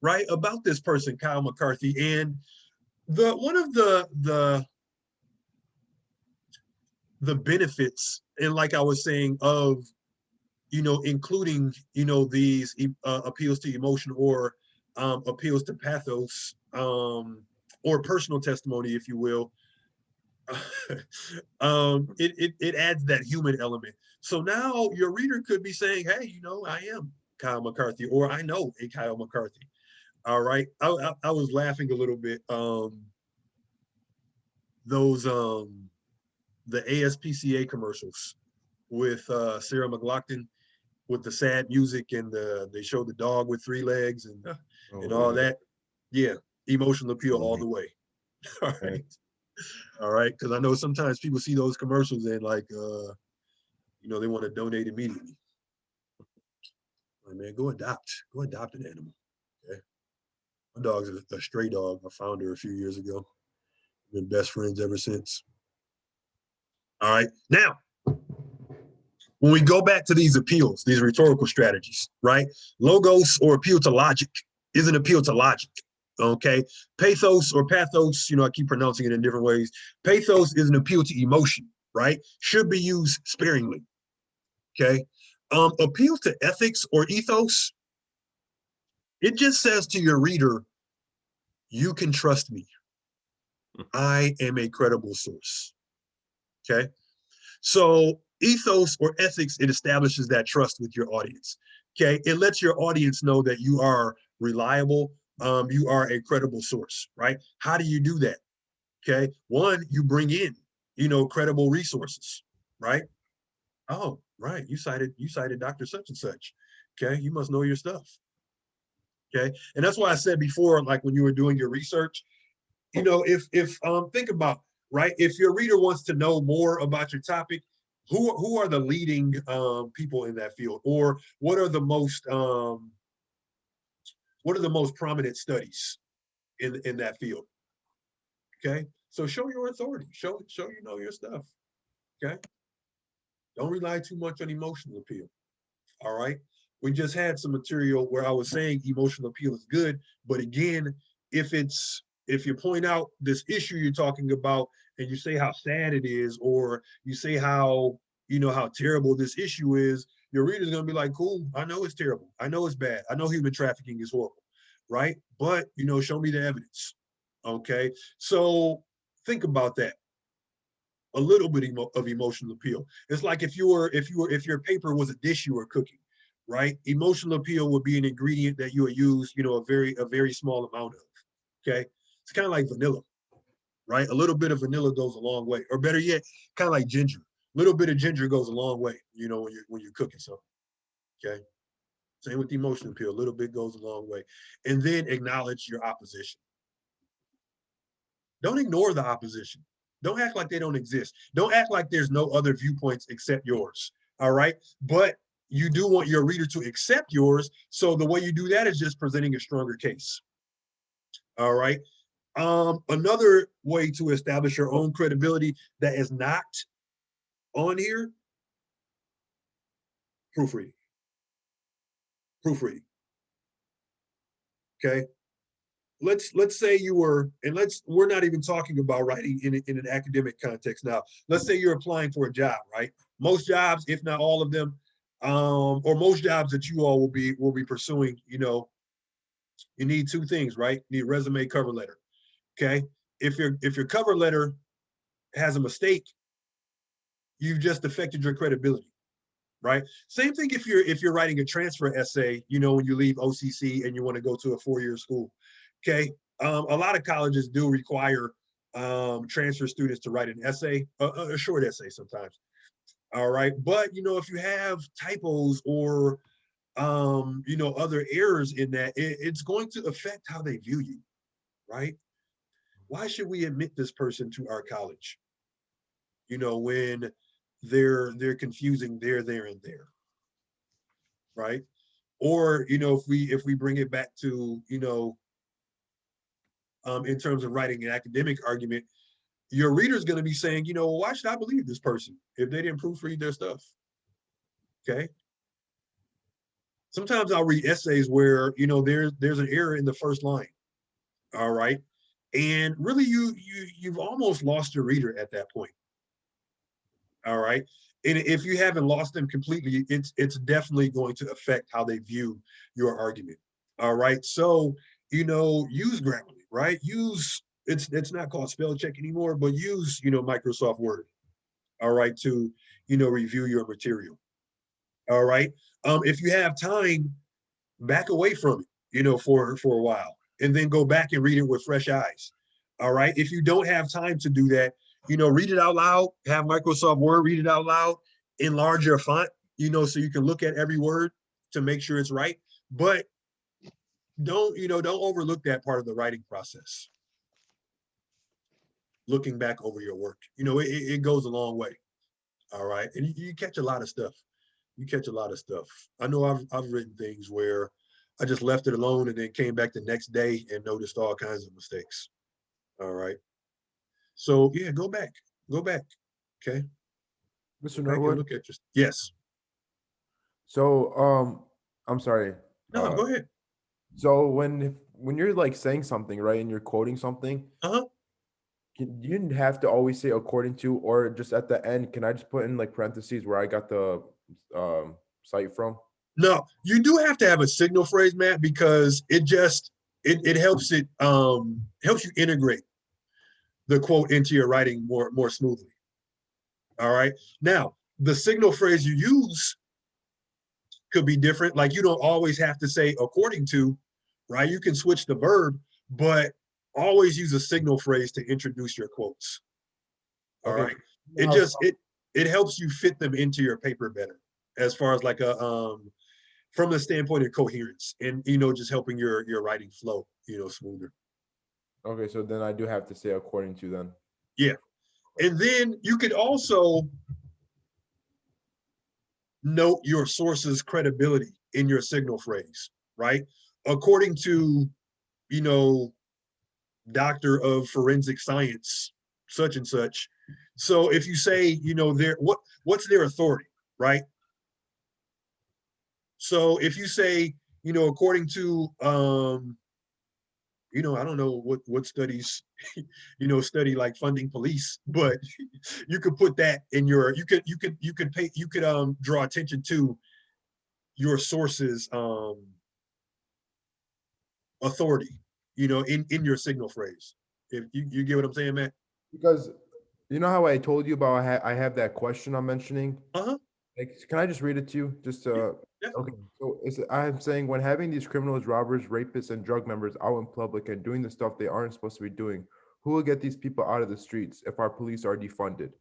right, about this person, Kyle McCarthy, and one of the benefits, and like I was saying, of including these appeals to emotion, or appeals to pathos, or personal testimony, if you will. It adds that human element. So now your reader could be saying, "Hey, I am Kyle McCarthy," or "I know a Kyle McCarthy." All right. I was laughing a little bit. Those the ASPCA commercials with Sarah McLachlan, with the sad music, and they show the dog with 3 legs and all that. Yeah, emotional appeal all the way. All right. All right. Because I know sometimes people see those commercials and like, they want to donate immediately. Like, man, go adopt an animal. Okay. My dog's a stray dog. I found her a few years ago. Been best friends ever since. All right. Now, when we go back to these appeals, these rhetorical strategies, right? Logos, or appeal to logic, is an appeal to logic. Okay. Pathos or pathos, you know, I keep pronouncing it in different ways. Pathos is an appeal to emotion, right? Should be used sparingly. Okay. Appeal to ethics or ethos, it just says to your reader, you can trust me. I am a credible source. Okay. So ethos or ethics, it establishes that trust with your audience. Okay. It lets your audience know that you are reliable. You are a credible source, right? How do you do that? Okay. One, you bring in, you know, credible resources, right? Oh, right. You cited Dr. Such and such. Okay. You must know your stuff. Okay. And that's why I said before, like when you were doing your research, you know, if think about, right, if your reader wants to know more about your topic, who are the leading people in that field, or what are the most prominent studies in that field? Okay, so show your authority, show you know your stuff. Okay, don't rely too much on emotional appeal. All right, we just had some material where I was saying emotional appeal is good, but again, if you point out this issue you're talking about and you say how sad it is, or you say how, you know, how terrible this issue is, your reader's gonna be like, cool, I know it's terrible, I know it's bad, I know human trafficking is horrible, right? But you know, show me the evidence. Okay, so think about that. A little bit of emotional appeal. It's like if your paper was a dish you were cooking, right? Emotional appeal would be an ingredient that you would use, you know, a very small amount of. Okay, it's kind of like vanilla, right? A little bit of vanilla goes a long way, or better yet, kind of like ginger. A little bit of ginger goes a long way, you know, when you're cooking something. Okay, same with the emotional appeal. A little bit goes a long way, and then acknowledge your opposition. Don't ignore the opposition. Don't act like they don't exist. Don't act like there's no other viewpoints except yours. All right. But you do want your reader to accept yours. So the way you do that is just presenting a stronger case. All right. Another way to establish your own credibility that is not on here, proofreading. Proofreading. Okay. Let's say you were, and we're not even talking about writing in an academic context now. Let's say you're applying for a job, right? Most jobs, if not all of them, or most jobs that you all will be pursuing, you know, you need two things, right? You need resume, cover letter. Okay. If your cover letter has a mistake, you've just affected your credibility, right? Same thing if you're writing a transfer essay, you know, when you leave OCC and you want to go to a 4-year school. Okay. A lot of colleges do require transfer students to write an essay, a short essay sometimes. All right. But, you know, if you have typos or, you know, other errors in that, it's going to affect how they view you, right? Why should we admit this person to our college? You know, when they're confusing there, and there, right? Or, you know, if we bring it back to, you know, in terms of writing an academic argument, your reader's going to be saying, you know, well, why should I believe this person if they didn't proofread their stuff? Okay. Sometimes I'll read essays where, you know, there's an error in the first line. All right. And really you've almost lost your reader at that point. All right. And if you haven't lost them completely, it's definitely going to affect how they view your argument. All right. So, you know, use Grammarly, right? Use it's not called spell check anymore, but use, you know, Microsoft Word, all right, to, you know, review your material. All right. If you have time, back away from it, you know, for a while, and then go back and read it with fresh eyes. All right. If you don't have time to do that, you know, read it out loud, have Microsoft Word, read it out loud, enlarge your font, you know, so you can look at every word to make sure it's right. But don't overlook that part of the writing process. Looking back over your work, you know, it goes a long way. All right. And you catch a lot of stuff. You catch a lot of stuff. I know I've written things where I just left it alone and then came back the next day and noticed all kinds of mistakes. All right. So yeah, go back. Go back. Okay. Mr. Go back and Norwood. look at your, yes. So I'm sorry. No, go ahead. So when you're like saying something, right, and you're quoting something, Uh-huh. you didn't have to always say according to, or just at the end, can I just put in like parentheses where I got the site from? No, you do have to have a signal phrase, Matt, because it helps helps you integrate the quote into your writing more smoothly. All right. Now, the signal phrase you use could be different. Like you don't always have to say according to, right? You can switch the verb, but always use a signal phrase to introduce your quotes. All Okay. right. It helps you fit them into your paper better as far as like a from the standpoint of coherence and just helping your writing flow, smoother. Okay, so then I do have to say according to then. Yeah. And then you could also note your source's credibility in your signal phrase, right? According to, doctor of forensic science, such and such. So if you say, what's their authority, right? So if you say, according to, I don't know what studies, study like funding police, but you could put that in your, you could draw attention to your source's authority, in your signal phrase. If you get what I'm saying, Matt? Because you know how I told you about I have that question I'm mentioning? Uh-huh. Like, can I just read it to you? Just Yeah. okay. So I'm saying when having these criminals, robbers, rapists, and drug members out in public and doing the stuff they aren't supposed to be doing, who will get these people out of the streets if our police are defunded?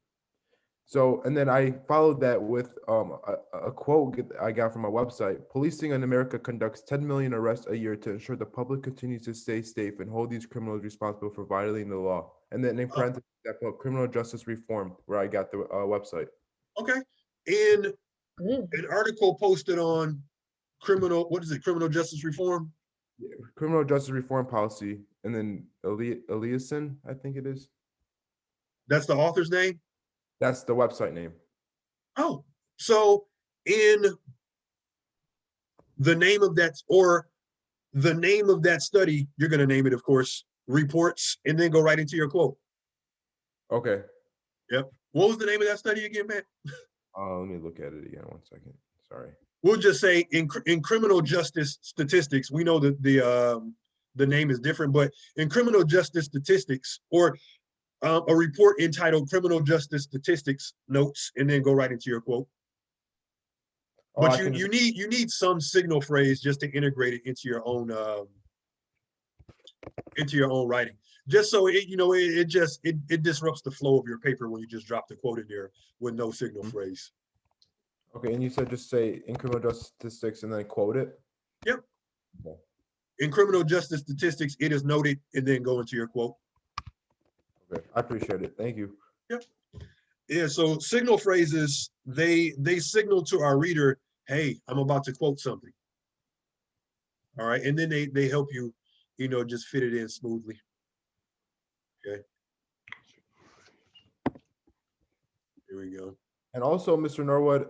So, and then I followed that with a quote I got from a website. Policing in America conducts 10 million arrests a year to ensure the public continues to stay safe and hold these criminals responsible for violating the law. And then in parentheses, I put criminal justice reform, where I got the website. Okay. In Ooh. an article posted on criminal justice reform. Yeah, criminal justice reform policy, and then Eliason, I think it is. That's the author's name. That's the website name. Oh, so in the name of that, or the name of that study, you're going to name it, of course, reports, and then go right into your quote. Okay. Yep. What was the name of that study again, Matt? Let me look at it again. 1 second. Sorry. We'll just say in criminal justice statistics, we know that the name is different, but in criminal justice statistics, or a report entitled Criminal Justice Statistics Notes, and then go right into your quote. But you need some signal phrase just to integrate it into your own writing. Just so it disrupts the flow of your paper when you just drop the quote in there with no signal phrase. Okay, and you said just say in criminal justice statistics and then quote it? Yep. Okay. In criminal justice statistics, it is noted, and then go into your quote. Okay, I appreciate it. Thank you. Yep. Yeah, so signal phrases, they signal to our reader, hey, I'm about to quote something. All right, and then they help you, just fit it in smoothly. Okay. Here we go. And also, Mr. Norwood,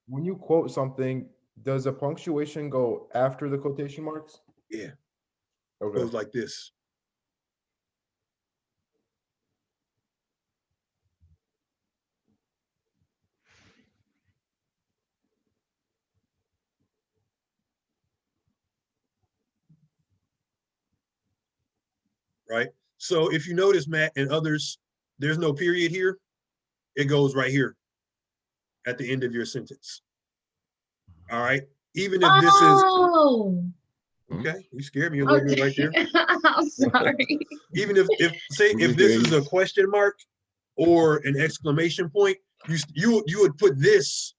when you quote something, does a punctuation go after the quotation marks? Yeah. Okay. Goes like this. Right? So if you notice, Matt, and others, there's no period here. It goes right here at the end of your sentence. All right? Even if this is, Oh, okay, you scared me a little bit right there. I'm sorry. Even if this is a question mark or an exclamation point, you would put this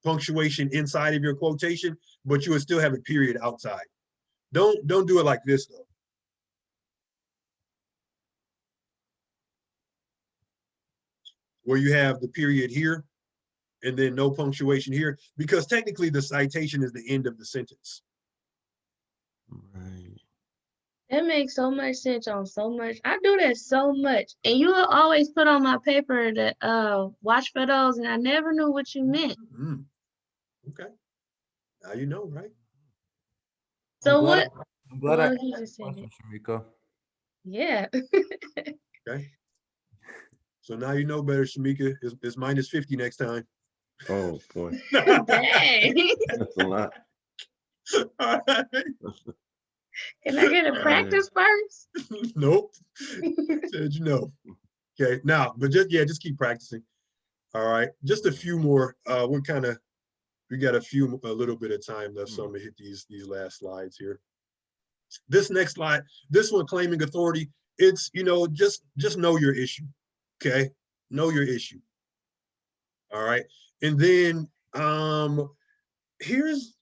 punctuation inside of your quotation, but you would still have a period outside. Don't do it like this though. Where you have the period here and then no punctuation here, because technically the citation is the end of the sentence. Right. That makes so much sense on so much. I do that so much. And you will always put on my paper that watch for those, and I never knew what you meant. Okay. Now you know, right? So what I'm glad I Well, asked he that just said question, it. Shamika. Yeah. Okay. So now you know better, Shamika. It's minus 50 next time. Oh, boy, Dang. that's a lot. All right. Can I get a Yeah. practice first? Nope. Said you know. Okay. Now, but just keep practicing. All right. Just a few more. We got a little bit of time left, so I'm gonna hit these last slides here. This next slide, this one, claiming authority. It's, just know your issue. Okay. Know your issue. All right. And then here's,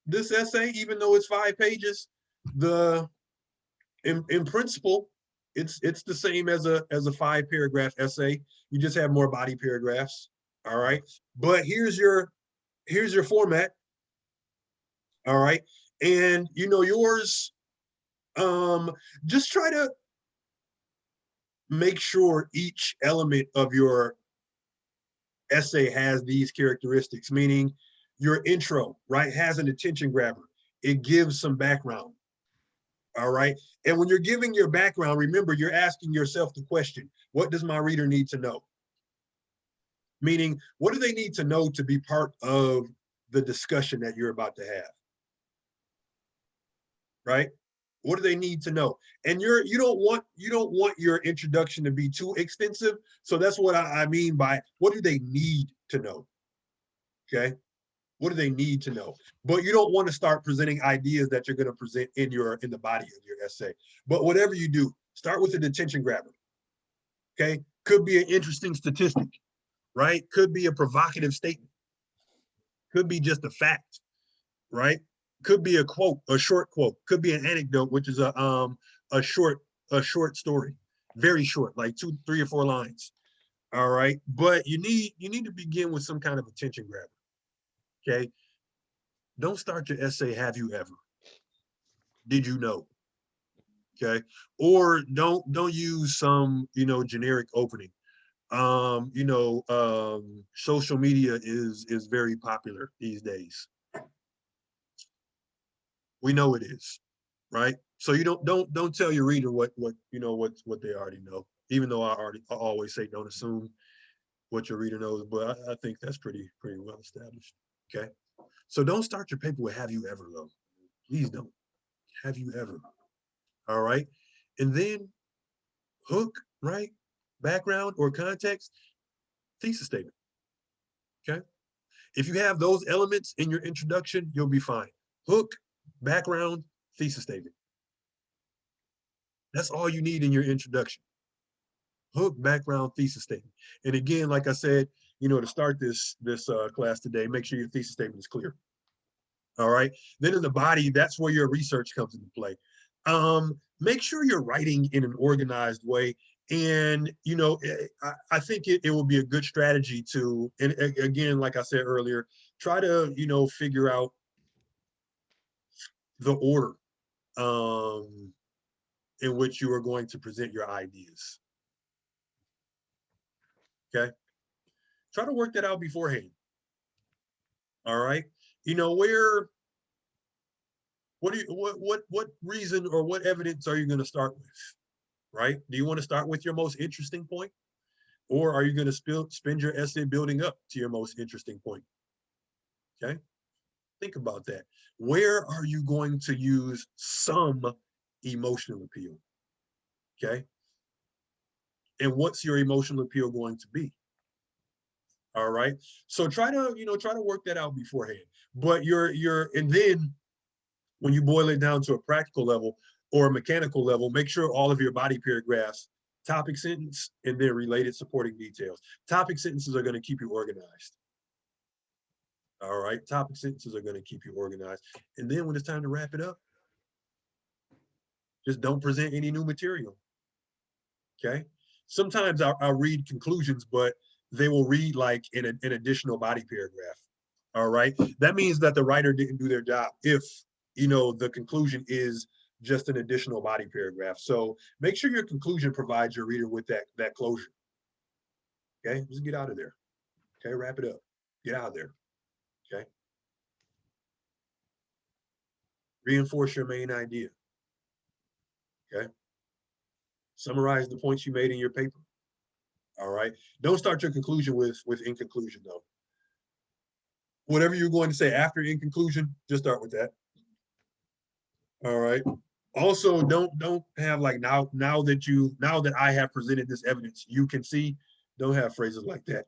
this essay, even though it's 5 pages, in principle, it's the same as a 5-paragraph essay. You just have more body paragraphs. All right. But here's your format. All right. And yours, just try to make sure each element of your essay has these characteristics, meaning your intro, right, has an attention grabber. It gives some background. All right. And when you're giving your background, remember, you're asking yourself the question, what does my reader need to know? Meaning, what do they need to know to be part of the discussion that you're about to have? Right? What do they need to know? And you don't want your introduction to be too extensive. So that's what I mean by, what do they need to know? Okay. What do they need to know? But you don't want to start presenting ideas that you're going to present in the body of your essay. But whatever you do, start with an attention grabber. Okay. Could be an interesting statistic, right? Could be a provocative statement. Could be just a fact, right? Could be a quote, a short quote. Could be an anecdote, which is a short story, very short, like 2, 3, or 4 lines. All right, but you need to begin with some kind of attention grabber. Okay, don't start your essay. Have you ever? Did you know? Okay, or don't use some generic opening. Social media is very popular these days. We know it is, right? So you don't tell your reader what they already know. Even though I always say don't assume what your reader knows, but I think that's pretty well established. Okay, so don't start your paper with "Have you ever?" though. Please don't. Have you ever? All right, and then hook, right? Background or context, thesis statement. Okay, if you have those elements in your introduction, you'll be fine. Hook, background, thesis statement. That's all you need in your introduction. Hook, background, thesis statement. And again, like I said, to start this class today, make sure your thesis statement is clear. All right. Then in the body, that's where your research comes into play. Make sure you're writing in an organized way. And, I think it will be a good strategy to, and again, like I said earlier, try to, figure out the order in which you are going to present your ideas. Okay. Try to work that out beforehand. All right. Where, what reason or what evidence are you going to start with? Right? Do you want to start with your most interesting point? Or are you going to spend your essay building up to your most interesting point? Okay. Think about that. Where are you going to use some emotional appeal? Okay. And what's your emotional appeal going to be? All right. So try to work that out beforehand. But and then when you boil it down to a practical level or a mechanical level, make sure all of your body paragraphs, topic sentence, and then related supporting details. Topic sentences are going to keep you organized. All right. Topic sentences are going to keep you organized. And then when it's time to wrap it up, just don't present any new material. Okay. Sometimes I'll read conclusions, but they will read like an additional body paragraph. All right. That means that the writer didn't do their job if, the conclusion is just an additional body paragraph. So make sure your conclusion provides your reader with that closure. Okay. Just get out of there. Okay. Wrap it up. Get out of there. Okay. Reinforce your main idea. Okay. Summarize the points you made in your paper. All right. Don't start your conclusion with in conclusion though. Whatever you're going to say after in conclusion, just start with that. All right. Also, don't have like now that I have presented this evidence, you can see. Don't have phrases like that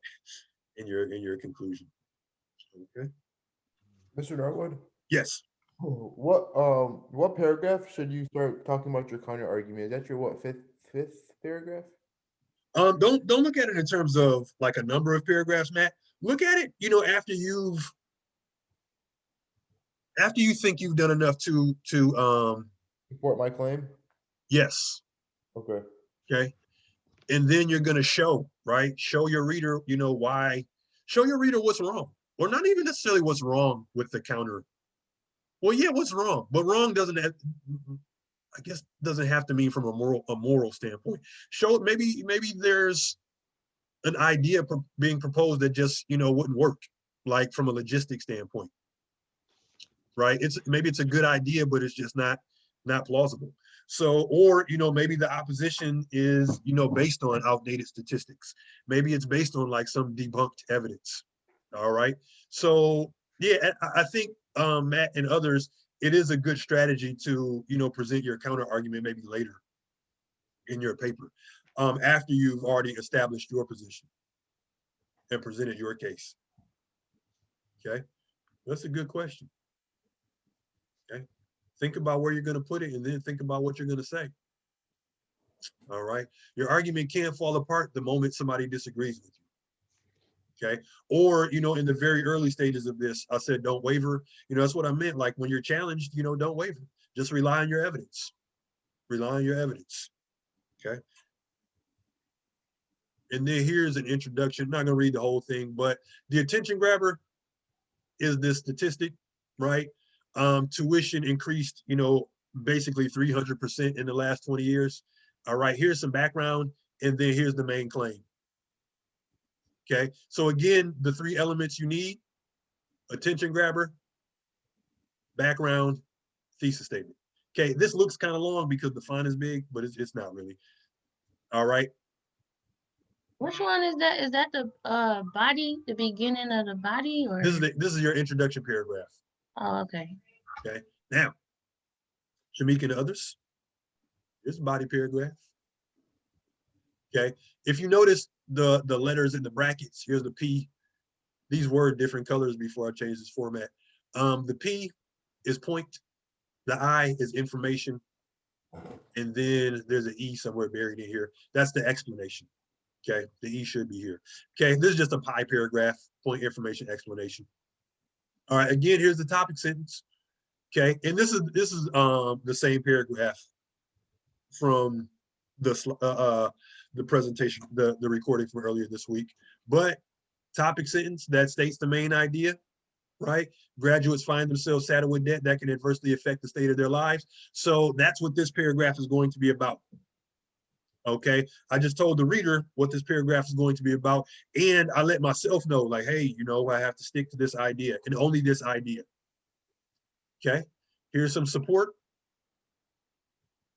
in your conclusion. Okay. Mr. Norwood, Yes. what paragraph should you start talking about your counter argument? Is that your what fifth paragraph? Don't look at it in terms of like a number of paragraphs, Matt. Look at it, after you think you've done enough to Support my claim. yes. Okay. Okay. And then you're going to show, right? Show your reader, why, show your reader what's wrong, or not even necessarily what's wrong with the counter. Well, yeah, what's wrong? But wrong doesn't have to mean from a moral standpoint. Show maybe there's an idea being proposed that just, wouldn't work, like from a logistic standpoint, right? Maybe it's a good idea, but it's just not plausible. So, or, maybe the opposition is, based on outdated statistics. Maybe it's based on like some debunked evidence. All right. So yeah, I think Matt and others, it is a good strategy to, present your counter argument maybe later in your paper, after you've already established your position and presented your case. Okay. That's a good question. Okay. Think about where you're going to put it and then think about what you're going to say. All right. Your argument can't fall apart the moment somebody disagrees with you. Okay. Or, in the very early stages of this, I said, don't waver. That's what I meant. Like when you're challenged, don't waver. Just rely on your evidence. Rely on your evidence. Okay. And then here's an introduction. I'm not going to read the whole thing, but the attention grabber is this statistic, right? Tuition increased, basically 300% in the last 20 years. All right, here's some background, and then here's the main claim. Okay, so again, the three elements you need: attention grabber, background, thesis statement. Okay, this looks kind of long because the font is big, but it's not really. All right. Which one is that? Is that the body, the beginning of the body, or This is your introduction paragraph. oh, okay. Okay. Now, Shamika and others, this body paragraph. Okay. If you notice the letters in the brackets, here's the P. These were different colors before I changed this format. The P is point, the I is information, and then there's an E somewhere buried in here. That's the explanation. Okay, the E should be here. Okay, this is just a pie paragraph, point, information, explanation. All right, again, here's the topic sentence. Okay, and this is the same paragraph from the presentation, the recording from earlier this week. But topic sentence that states the main idea, right? Graduates find themselves saddled with debt that can adversely affect the state of their lives. So that's what this paragraph is going to be about. Okay, I just told the reader what this paragraph is going to be about, and I let myself know, like, hey, I have to stick to this idea and only this idea. Okay, here's some support,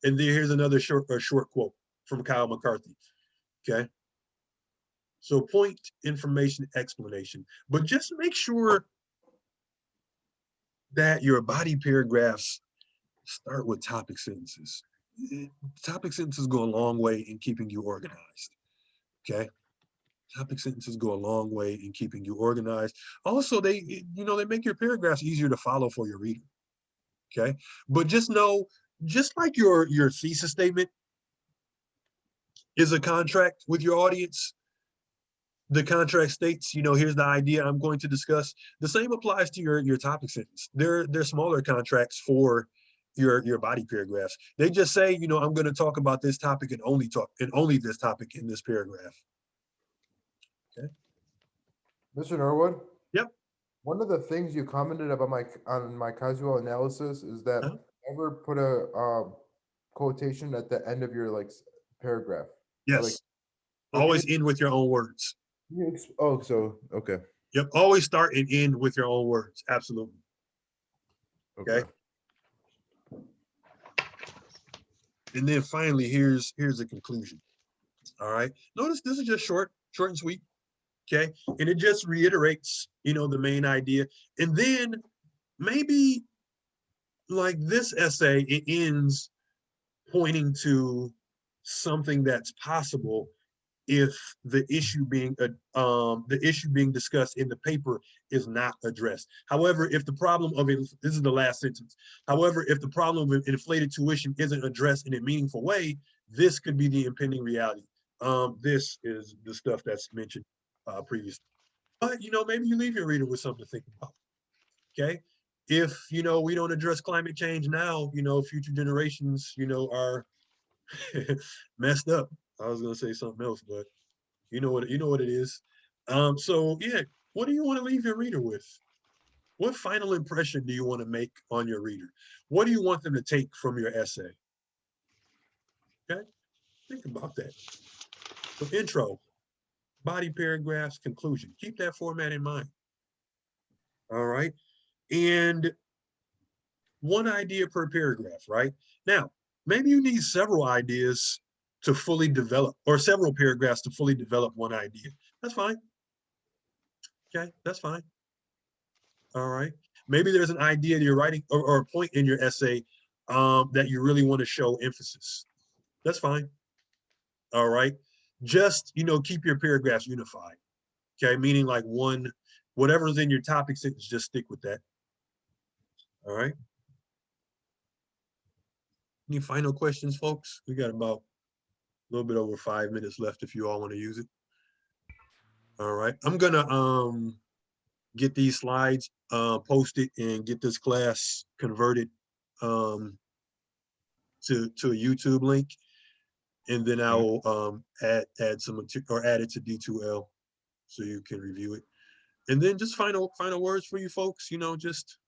and then here's another short quote from Kyle McCarthy. Okay, so point, information, explanation, but just make sure that your body paragraphs start with topic sentences. Topic sentences go a long way in keeping you organized. Okay. Topic sentences go a long way in keeping you organized. Also, they make your paragraphs easier to follow for your reader. Okay. But just know, just like your thesis statement is a contract with your audience, the contract states, here's the idea I'm going to discuss. The same applies to your topic sentence. They're smaller contracts for your body paragraphs. They just say, I'm going to talk about this topic and only this topic in this paragraph. Okay. Mr. Norwood? Yep. One of the things you commented about on my casual analysis is that ever put a quotation at the end of your paragraph. Yes. Always end with your own words. Okay. Yep. Always start and end with your own words. Absolutely. Okay. And then finally, here's the conclusion. All right. Notice this is just short and sweet. Okay. And it just reiterates, the main idea. And then maybe like this essay, it ends pointing to something that's possible if the issue being discussed in the paper is not addressed. However, if the problem of it, this is the last sentence. However, if the problem of inflated tuition isn't addressed in a meaningful way, this could be the impending reality. This is the stuff that's mentioned previously. But maybe you leave your reader with something to think about. Okay. If we don't address climate change now, future generations, are messed up. I was gonna say something else, but you know what it is. So yeah, what do you want to leave your reader with? What final impression do you want to make on your reader? What do you want them to take from your essay? Okay, think about that. So intro, body paragraphs, conclusion. Keep that format in mind. All right. And one idea per paragraph, right? Now, maybe you need several ideas to fully develop, or several paragraphs to fully develop one idea. That's fine. Okay, that's fine. All right. Maybe there's an idea that you're writing or a point in your essay that you really want to show emphasis. That's fine. All right. Just, keep your paragraphs unified. Okay. Meaning like whatever's in your topic sentence, just stick with that. All right. Any final questions, folks? We got about a little bit over 5 minutes left if you all want to use it. All right. I'm going to get these slides posted and get this class converted to a YouTube link, and then I will add some material or add it to D2L so you can review it. And then just final words for you folks. Just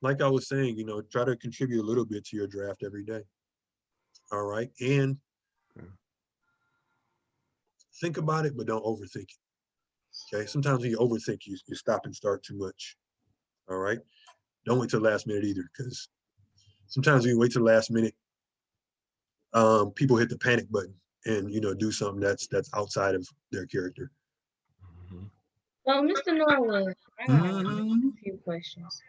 like I was saying, try to contribute a little bit to your draft every day. All right, and think about it, but don't overthink it. Okay, sometimes when you overthink, you stop and start too much. All right, don't wait till the last minute either, because sometimes when you wait till the last minute, people hit the panic button and do something that's outside of their character. Well, Mr. Norwood, I got a few questions.